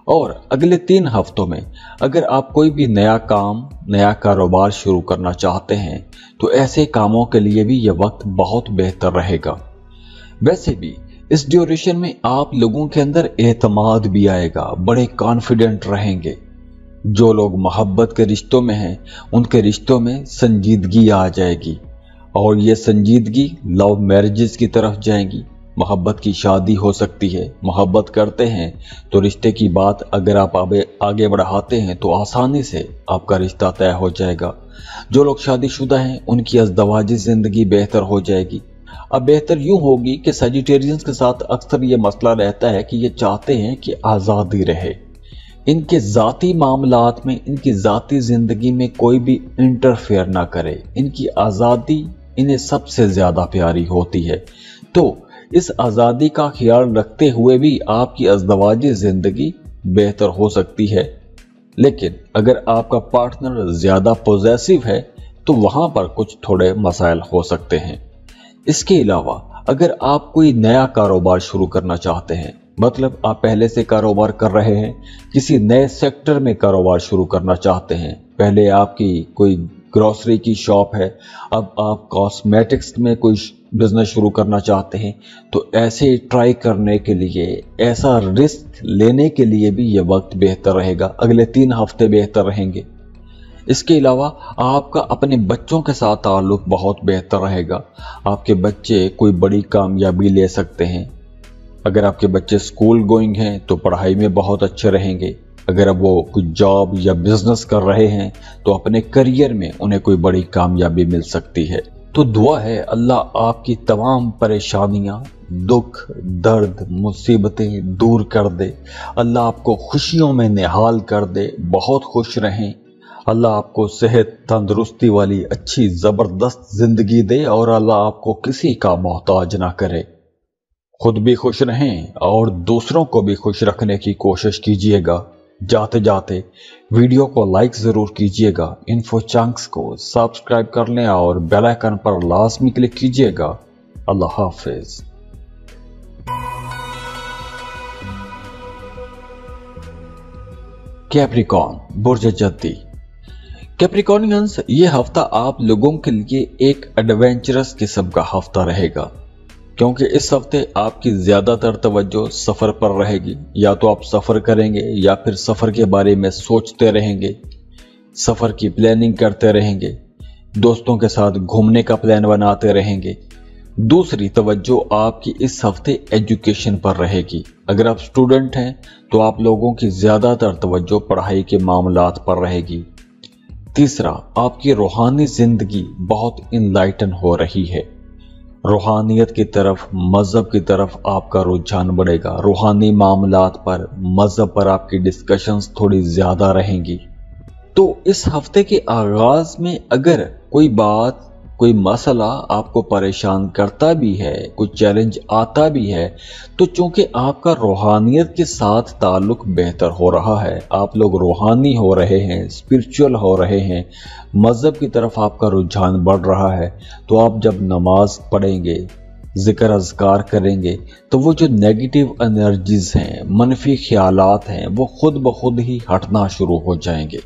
और अगले 3 हफ्तों में अगर आप कोई भी नया काम, नया कारोबार शुरू करना चाहते हैं तो ऐसे कामों के लिए भी यह वक्त बहुत बेहतर रहेगा। वैसे भी इस ड्यूरेशन में आप लोगों के अंदर एतमाद भी आएगा, बड़े कॉन्फिडेंट रहेंगे। जो लोग मोहब्बत के रिश्तों में हैं उनके रिश्तों में संजीदगी आ जाएगी, और ये संजीदगी लव मैरिजेस की तरफ जाएगी। मोहब्बत की शादी हो सकती है। मोहब्बत करते हैं तो रिश्ते की बात अगर आप आगे बढ़ाते हैं तो आसानी से आपका रिश्ता तय हो जाएगा। जो लोग शादीशुदा हैं उनकी अज़दवाजी जिंदगी बेहतर हो जाएगी। अब बेहतर यूं होगी कि सजिटेरियंस के साथ अक्सर ये मसला रहता है कि ये चाहते हैं कि आज़ादी रहे, इनके ज़ाती मामलात में, इनकी ज़ाती ज़िंदगी में कोई भी इंटरफेयर ना करे। इनकी आज़ादी इन्हें सबसे ज़्यादा प्यारी होती है। तो इस आज़ादी का ख्याल रखते हुए भी आपकी अज़दवाजी ज़िंदगी बेहतर हो सकती है। लेकिन अगर आपका पार्टनर ज़्यादा पॉजेसिव है तो वहाँ पर कुछ थोड़े मसाइल हो सकते हैं। इसके अलावा अगर आप कोई नया कारोबार शुरू करना चाहते हैं, मतलब आप पहले से कारोबार कर रहे हैं, किसी नए सेक्टर में कारोबार शुरू करना चाहते हैं, पहले आपकी कोई ग्रोसरी की शॉप है, अब आप कॉस्मेटिक्स में कोई बिजनेस शुरू करना चाहते हैं, तो ऐसे ट्राई करने के लिए, ऐसा रिस्क लेने के लिए भी ये वक्त बेहतर रहेगा। अगले 3 हफ्ते बेहतर रहेंगे। इसके अलावा आपका अपने बच्चों के साथ ताल्लुक बहुत बेहतर रहेगा। आपके बच्चे कोई बड़ी कामयाबी ले सकते हैं। अगर आपके बच्चे स्कूल गोइंग हैं तो पढ़ाई में बहुत अच्छे रहेंगे। अगर अब वो कुछ जॉब या बिजनेस कर रहे हैं तो अपने करियर में उन्हें कोई बड़ी कामयाबी मिल सकती है। तो दुआ है अल्लाह आपकी तमाम परेशानियां, दुख, दर्द, मुसीबतें दूर कर दे। अल्लाह आपको खुशियों में निहाल कर दे, बहुत खुश रहें। अल्लाह आपको सेहत, तंदुरुस्ती वाली अच्छी ज़बरदस्त ज़िंदगी दे और अल्लाह आपको किसी का मोहताज ना करे। खुद भी खुश रहें और दूसरों को भी खुश रखने की कोशिश कीजिएगा। जाते जाते वीडियो को लाइक ज़रूर कीजिएगा। इन्फो चंक्स को सब्सक्राइब कर लें और बेल आइकन पर लाजमी क्लिक कीजिएगा। अल्लाह हाफिज़। कैप्रिकॉर्न, बुर्ज जद्दी। कैप्रिकॉर्नियंस, ये हफ्ता आप लोगों के लिए एक एडवेंचरस किस्म का हफ्ता रहेगा, क्योंकि इस हफ्ते आपकी ज्यादातर तवज्जो सफर पर रहेगी। या तो आप सफर करेंगे या फिर सफर के बारे में सोचते रहेंगे, सफर की प्लानिंग करते रहेंगे, दोस्तों के साथ घूमने का प्लान बनाते रहेंगे। दूसरी तवज्जो आपकी इस हफ्ते एजुकेशन पर रहेगी। अगर आप स्टूडेंट हैं तो आप लोगों की ज्यादातर तवज्जो पढ़ाई के मामलात पर रहेगी। तीसरा, आपकी रूहानी जिंदगी बहुत इनलाइटन हो रही है। रूहानियत की तरफ, मजहब की तरफ आपका रुझान बढ़ेगा। रूहानी मामलात पर, मजहब पर आपकी डिस्कशंस थोड़ी ज्यादा रहेंगी। तो इस हफ्ते के आगाज में अगर कोई बात, कोई मसला आपको परेशान करता भी है, कोई चैलेंज आता भी है, तो चूंकि आपका रूहानियत के साथ ताल्लुक बेहतर हो रहा है, आप लोग रूहानी हो रहे हैं, स्पिरिचुअल हो रहे हैं, मजहब की तरफ आपका रुझान बढ़ रहा है, तो आप जब नमाज पढ़ेंगे, जिक्र अज़कार करेंगे, तो वो जो नेगेटिव एनर्जीज हैं, मनफी ख्यालात हैं, वो खुद ब खुद ही हटना शुरू हो जाएंगे।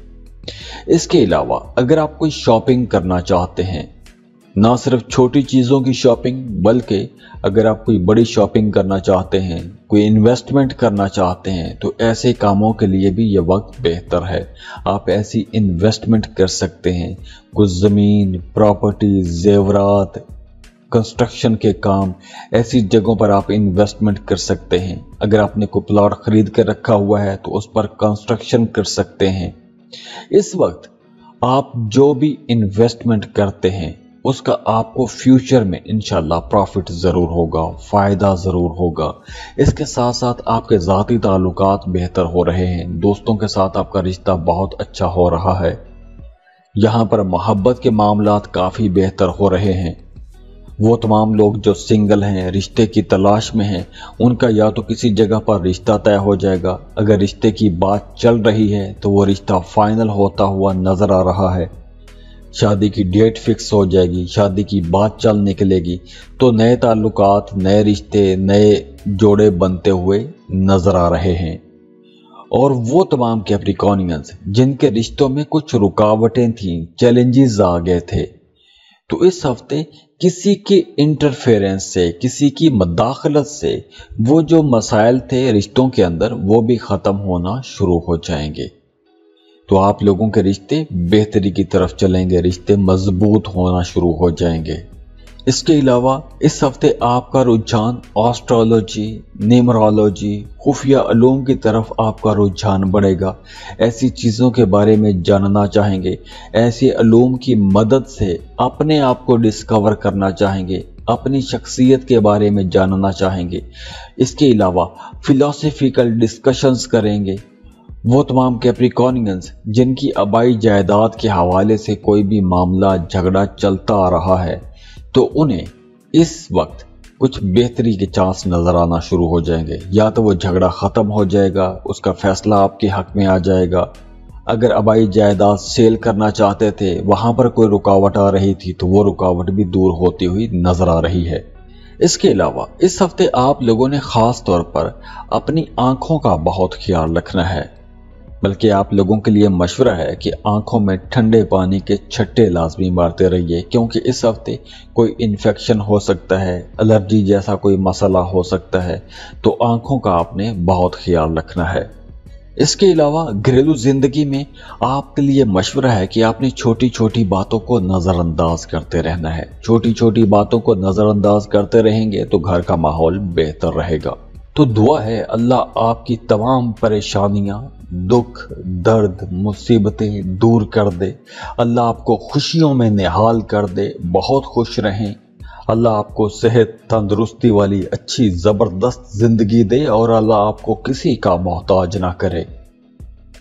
इसके अलावा अगर आप कोई शॉपिंग करना चाहते हैं, ना सिर्फ छोटी चीज़ों की शॉपिंग, बल्कि अगर आप कोई बड़ी शॉपिंग करना चाहते हैं, कोई इन्वेस्टमेंट करना चाहते हैं, तो ऐसे कामों के लिए भी ये वक्त बेहतर है। आप ऐसी इन्वेस्टमेंट कर सकते हैं, कुछ ज़मीन, प्रॉपर्टी, जेवरात, कंस्ट्रक्शन के काम, ऐसी जगहों पर आप इन्वेस्टमेंट कर सकते हैं। अगर आपने कोई प्लॉट खरीद कर रखा हुआ है तो उस पर कंस्ट्रक्शन कर सकते हैं। इस वक्त आप जो भी इन्वेस्टमेंट करते हैं उसका आपको फ्यूचर में इंशाल्लाह प्रॉफिट ज़रूर होगा, फ़ायदा ज़रूर होगा। इसके साथ साथ आपके ज़ाती ताल्लुकात बेहतर हो रहे हैं, दोस्तों के साथ आपका रिश्ता बहुत अच्छा हो रहा है। यहाँ पर मोहब्बत के मामलात काफ़ी बेहतर हो रहे हैं। वो तमाम लोग जो सिंगल हैं, रिश्ते की तलाश में हैं, उनका या तो किसी जगह पर रिश्ता तय हो जाएगा, अगर रिश्ते की बात चल रही है तो वो रिश्ता फाइनल होता हुआ नज़र आ रहा है, शादी की डेट फिक्स हो जाएगी, शादी की बात चल निकलेगी, तो नए ताल्लुकात, नए रिश्ते, नए जोड़े बनते हुए नजर आ रहे हैं। और वो तमाम कैप्रिकॉर्नियंस जिनके रिश्तों में कुछ रुकावटें थीं, चैलेंजेस आ गए थे, तो इस हफ्ते किसी के इंटरफेरेंस से, किसी की मदाखलत से वो जो मसाइल थे रिश्तों के अंदर, वो भी ख़त्म होना शुरू हो जाएंगे। तो आप लोगों के रिश्ते बेहतरी की तरफ चलेंगे, रिश्ते मजबूत होना शुरू हो जाएंगे। इसके अलावा इस हफ्ते आपका रुझान एस्ट्रोलॉजी, न्यूमरोलॉजी, खुफिया उलूम की तरफ आपका रुझान बढ़ेगा। ऐसी चीज़ों के बारे में जानना चाहेंगे, ऐसे उलूम की मदद से अपने आप को डिस्कवर करना चाहेंगे, अपनी शख्सियत के बारे में जानना चाहेंगे। इसके अलावा फिलॉसफिकल डिस्कशंस करेंगे। वो तमाम कैप्रिकॉर्नियंस जिनकी आबाई जायदाद के हवाले से कोई भी मामला, झगड़ा चलता आ रहा है, तो उन्हें इस वक्त कुछ बेहतरी के चांस नजर आना शुरू हो जाएंगे। या तो वो झगड़ा खत्म हो जाएगा, उसका फैसला आपके हक में आ जाएगा। अगर आबाई जायदाद सेल करना चाहते थे, वहां पर कोई रुकावट आ रही थी, तो वो रुकावट भी दूर होती हुई नजर आ रही है। इसके अलावा इस हफ्ते आप लोगों ने खास तौर पर अपनी आंखों का बहुत ख्याल रखना है। बल्कि आप लोगों के लिए मशवरा है कि आंखों में ठंडे पानी के छट्टे लाजमी मारते रहिए, क्योंकि इस हफ्ते कोई इन्फेक्शन हो सकता है, एलर्जी जैसा कोई मसला हो सकता है, तो आंखों का आपने बहुत ख्याल रखना है। इसके अलावा घरेलू जिंदगी में आपके लिए मशवरा है कि आपने छोटी छोटी बातों को नज़रअंदाज करते रहना है। छोटी छोटी बातों को नज़रअंदाज करते रहेंगे तो घर का माहौल बेहतर रहेगा। तो दुआ है अल्लाह आपकी तमाम परेशानियां, दुख, दर्द, मुसीबतें दूर कर दे। अल्लाह आपको खुशियों में निहाल कर दे, बहुत खुश रहें। अल्लाह आपको सेहत, तंदुरुस्ती वाली अच्छी ज़बरदस्त ज़िंदगी दे और अल्लाह आपको किसी का मोहताज ना करे।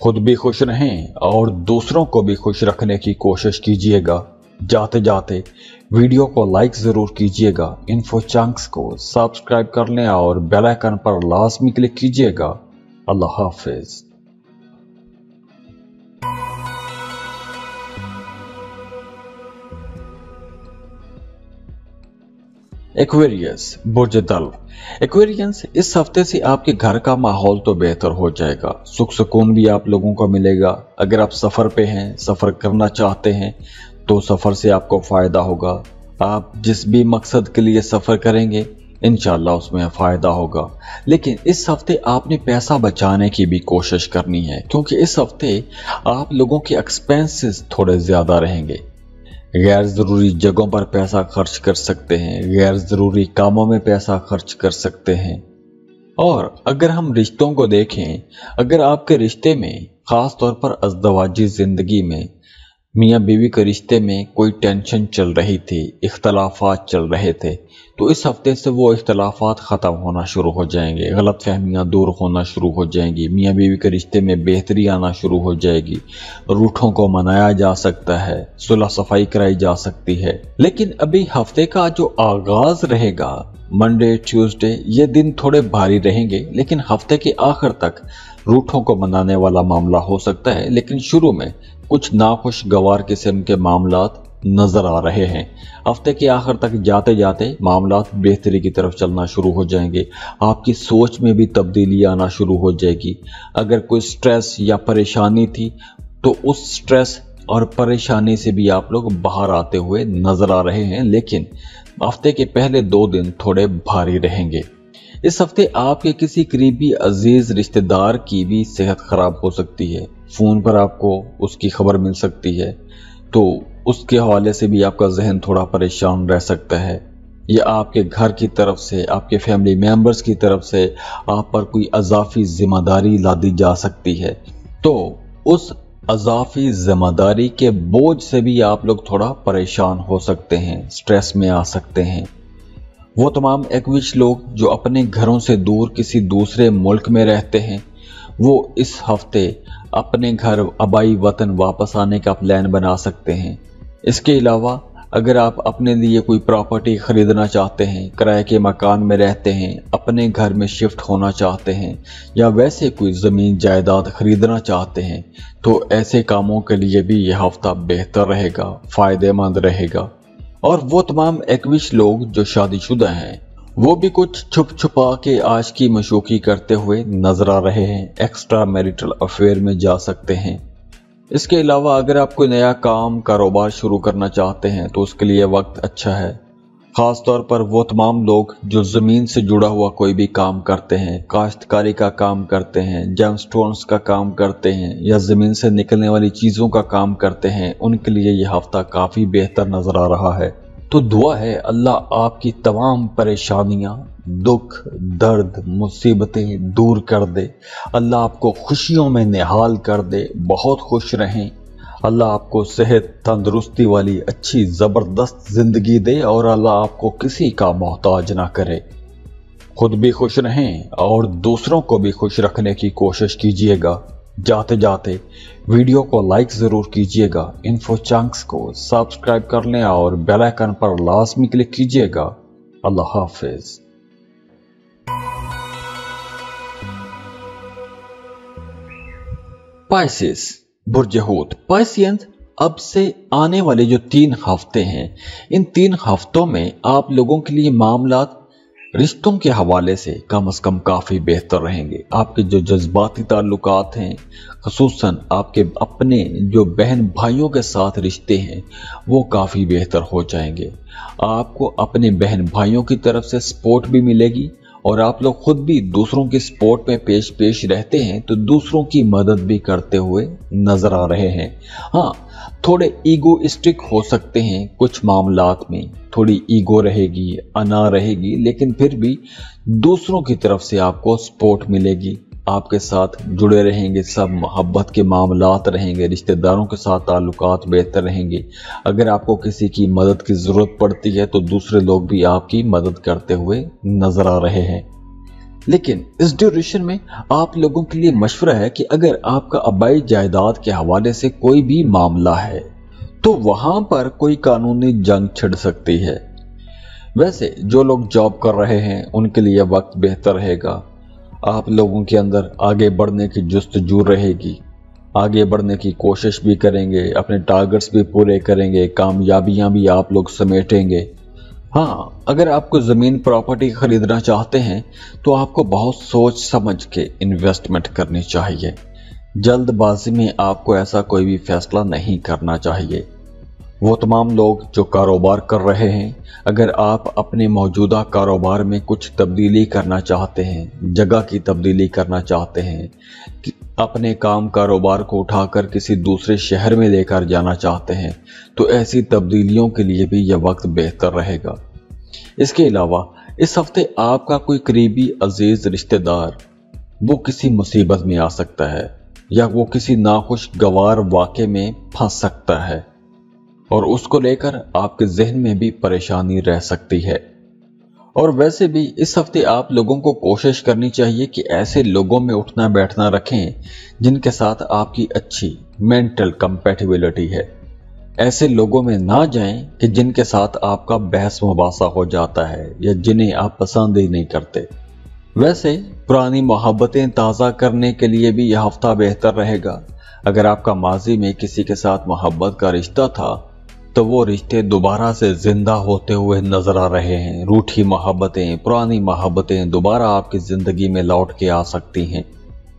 खुद भी खुश रहें और दूसरों को भी खुश रखने की कोशिश कीजिएगा। जाते जाते वीडियो को लाइक ज़रूर कीजिएगा, इन्फो चंक्स को सब्सक्राइब कर लें और बेल आइकन पर लाजमी क्लिक कीजिएगा। अल्लाह हाफिज़। एक्वेरियस, बुर्ज दल। एक्वेरियंस, इस हफ्ते से आपके घर का माहौल तो बेहतर हो जाएगा, सुख सुकून भी आप लोगों को मिलेगा। अगर आप सफ़र पे हैं, सफ़र करना चाहते हैं, तो सफ़र से आपको फ़ायदा होगा। आप जिस भी मकसद के लिए सफ़र करेंगे इंशाल्लाह उसमें फ़ायदा होगा। लेकिन इस हफ्ते आपने पैसा बचाने की भी कोशिश करनी है, क्योंकि इस हफ्ते आप लोगों के एक्सपेंसेस थोड़े ज़्यादा रहेंगे। गैर ज़रूरी जगहों पर पैसा खर्च कर सकते हैं, गैर ज़रूरी कामों में पैसा खर्च कर सकते हैं। और अगर हम रिश्तों को देखें, अगर आपके रिश्ते में ख़ास तौर पर अज़दवाजी ज़िंदगी में मियाँ बीवी के रिश्ते में कोई टेंशन चल रही थी, इख्तलाफात चल रहे थे, तो इस हफ्ते से वो इख्तलाफात ख़त्म होना शुरू हो जाएंगे, गलतफहमियाँ दूर होना शुरू हो जाएंगी, मियाँ बीवी के रिश्ते में बेहतरी आना शुरू हो जाएगी, रूठों को मनाया जा सकता है, सुलह सफाई कराई जा सकती है। लेकिन अभी हफ्ते का जो आगाज रहेगा, मंडे ट्यूसडे, ये दिन थोड़े भारी रहेंगे, लेकिन हफ्ते के आखिर तक रूठों को मनाने वाला मामला हो सकता है। लेकिन शुरू में कुछ नाखुशगवार किस्म के मामलात नजर आ रहे हैं। हफ्ते के आखिर तक जाते जाते मामलात बेहतरी की तरफ चलना शुरू हो जाएंगे, आपकी सोच में भी तब्दीली आना शुरू हो जाएगी। अगर कोई स्ट्रेस या परेशानी थी तो उस स्ट्रेस और परेशानी से भी आप लोग बाहर आते हुए नजर आ रहे हैं। लेकिन हफ्ते के पहले 2 दिन थोड़े भारी रहेंगे। इस हफ्ते आपके किसी करीबी अजीज रिश्तेदार की भी सेहत खराब हो सकती है, फोन पर आपको उसकी खबर मिल सकती है, तो उसके हवाले से भी आपका जहन थोड़ा परेशान रह सकता है, या आपके घर की तरफ से, आपके फैमिली मेंबर्स की तरफ से आप पर कोई अजाफी जिम्मेदारी लादी जा सकती है, तो उस अजाफी जिम्मेदारी के बोझ से भी आप लोग थोड़ा परेशान हो सकते हैं, स्ट्रेस में आ सकते हैं। वो तमाम एक्विश लोग जो अपने घरों से दूर किसी दूसरे मुल्क में रहते हैं, वो इस हफ्ते अपने घर आबाई वतन वापस आने का प्लान बना सकते हैं। इसके अलावा अगर आप अपने लिए कोई प्रॉपर्टी खरीदना चाहते हैं, किराए के मकान में रहते हैं, अपने घर में शिफ्ट होना चाहते हैं, या वैसे कोई ज़मीन जायदाद खरीदना चाहते हैं, तो ऐसे कामों के लिए भी यह हफ्ता बेहतर रहेगा, फ़ायदेमंद रहेगा। और वो तमाम एक्विश लोग जो शादीशुदा हैं, वो भी कुछ छुप छुपा के आज की मशूकी करते हुए नजर आ रहे हैं, एक्स्ट्रा मैरिटल अफेयर में जा सकते हैं। इसके अलावा अगर आप कोई नया काम कारोबार शुरू करना चाहते हैं तो उसके लिए वक्त अच्छा है। खास तौर पर वो तमाम लोग जो ज़मीन से जुड़ा हुआ कोई भी काम करते हैं, काश्तकारी का काम करते हैं, जेमस्टोन्स का काम करते हैं, या ज़मीन से निकलने वाली चीज़ों का काम करते हैं, उनके लिए यह हफ्ता काफ़ी बेहतर नज़र आ रहा है। तो दुआ है अल्लाह आपकी तमाम परेशानियां, दुख, दर्द, मुसीबतें दूर कर दे, अल्लाह आपको खुशियों में निहाल कर दे, बहुत खुश रहें, अल्लाह आपको सेहत तंदुरुस्ती वाली अच्छी ज़बरदस्त ज़िंदगी दे, और अल्लाह आपको किसी का मोहताज ना करे। खुद भी खुश रहें और दूसरों को भी खुश रखने की कोशिश कीजिएगा। जाते जाते वीडियो को लाइक ज़रूर कीजिएगा, इन्फो चंक्स को सब्सक्राइब कर लें और बेल आइकन पर लाजमी क्लिक कीजिएगा। अल्लाह हाफिज। पाइसेस, बुर्ज हूत, पाइसियंस, अब से आने वाले जो 3 हफ्ते हैं, इन 3 हफ्तों में आप लोगों के लिए मामलात रिश्तों के हवाले से कम काफ़ी बेहतर रहेंगे। आपके जो जज्बाती ताल्लुकात हैं, ख़ुसूसन आपके अपने जो बहन भाइयों के साथ रिश्ते हैं, वो काफ़ी बेहतर हो जाएंगे। आपको अपने बहन भाइयों की तरफ से सपोर्ट भी मिलेगी, और आप लोग खुद भी दूसरों की सपोर्ट में पेश रहते हैं, तो दूसरों की मदद भी करते हुए नजर आ रहे हैं। हाँ, थोड़े ईगोइस्टिक हो सकते हैं कुछ मामलात में, थोड़ी ईगो रहेगी, अना रहेगी, लेकिन फिर भी दूसरों की तरफ से आपको सपोर्ट मिलेगी, आपके साथ जुड़े रहेंगे, सब मोहब्बत के मामलात रहेंगे, रिश्तेदारों के साथ ताल्लुकात बेहतर रहेंगे। अगर आपको किसी की मदद की ज़रूरत पड़ती है तो दूसरे लोग भी आपकी मदद करते हुए नजर आ रहे हैं। लेकिन इस ड्यूरेशन में आप लोगों के लिए मशवरा है कि अगर आपका आबाई जायदाद के हवाले से कोई भी मामला है तो वहां पर कोई कानूनी जंग छिड़ सकती है। वैसे जो लोग जॉब कर रहे हैं उनके लिए वक्त बेहतर रहेगा, आप लोगों के अंदर आगे बढ़ने की जुस्तजू रहेगी, आगे बढ़ने की कोशिश भी करेंगे, अपने टारगेट्स भी पूरे करेंगे, कामयाबियां भी आप लोग समेटेंगे। हाँ, अगर आपको ज़मीन प्रॉपर्टी खरीदना चाहते हैं तो आपको बहुत सोच समझ के इन्वेस्टमेंट करनी चाहिए। जल्दबाजी में आपको ऐसा कोई भी फैसला नहीं करना चाहिए। वो तमाम लोग जो कारोबार कर रहे हैं, अगर आप अपने मौजूदा कारोबार में कुछ तब्दीली करना चाहते हैं, जगह की तब्दीली करना चाहते हैं, कि अपने काम कारोबार को उठाकर किसी दूसरे शहर में लेकर जाना चाहते हैं, तो ऐसी तब्दीलियों के लिए भी यह वक्त बेहतर रहेगा। इसके अलावा इस हफ्ते आपका कोई करीबी अजीज रिश्तेदार वो किसी मुसीबत में आ सकता है, या वो किसी नाखुशगवार वाक़े में फंस सकता है और उसको लेकर आपके जहन में भी परेशानी रह सकती है। और वैसे भी इस हफ्ते आप लोगों को कोशिश करनी चाहिए कि ऐसे लोगों में उठना बैठना रखें जिनके साथ आपकी अच्छी मेंटल कंपैटिबिलिटी है। ऐसे लोगों में ना जाएं कि जिनके साथ आपका बहस मुबासा हो जाता है या जिन्हें आप पसंद ही नहीं करते। वैसे पुरानी मोहब्बतें ताज़ा करने के लिए भी यह हफ्ता बेहतर रहेगा। अगर आपका माजी में किसी के साथ मोहब्बत का रिश्ता था तो वो रिश्ते दोबारा से जिंदा होते हुए नजर आ रहे हैं। रूठी मोहब्बतें, पुरानी मोहब्बतें दोबारा आपकी जिंदगी में लौट के आ सकती हैं।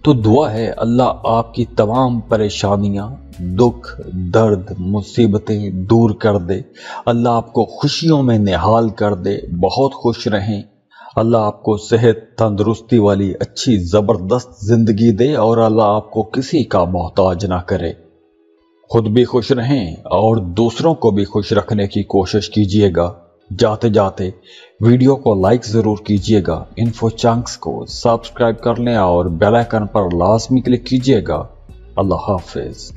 तो दुआ है अल्लाह आपकी तमाम परेशानियां, दुख, दर्द, मुसीबतें दूर कर दे। अल्लाह आपको खुशियों में निहाल कर दे, बहुत खुश रहें। अल्लाह आपको सेहत, तंदुरुस्ती वाली अच्छी जबरदस्त जिंदगी दे और अल्लाह आपको किसी का मोहताज ना करे। खुद भी खुश रहें और दूसरों को भी खुश रखने की कोशिश कीजिएगा। जाते जाते वीडियो को लाइक जरूर कीजिएगा। इन्फो चंक्स को सब्सक्राइब कर लें और बेल आइकन पर लाजमी क्लिक कीजिएगा। अल्लाह हाफिज।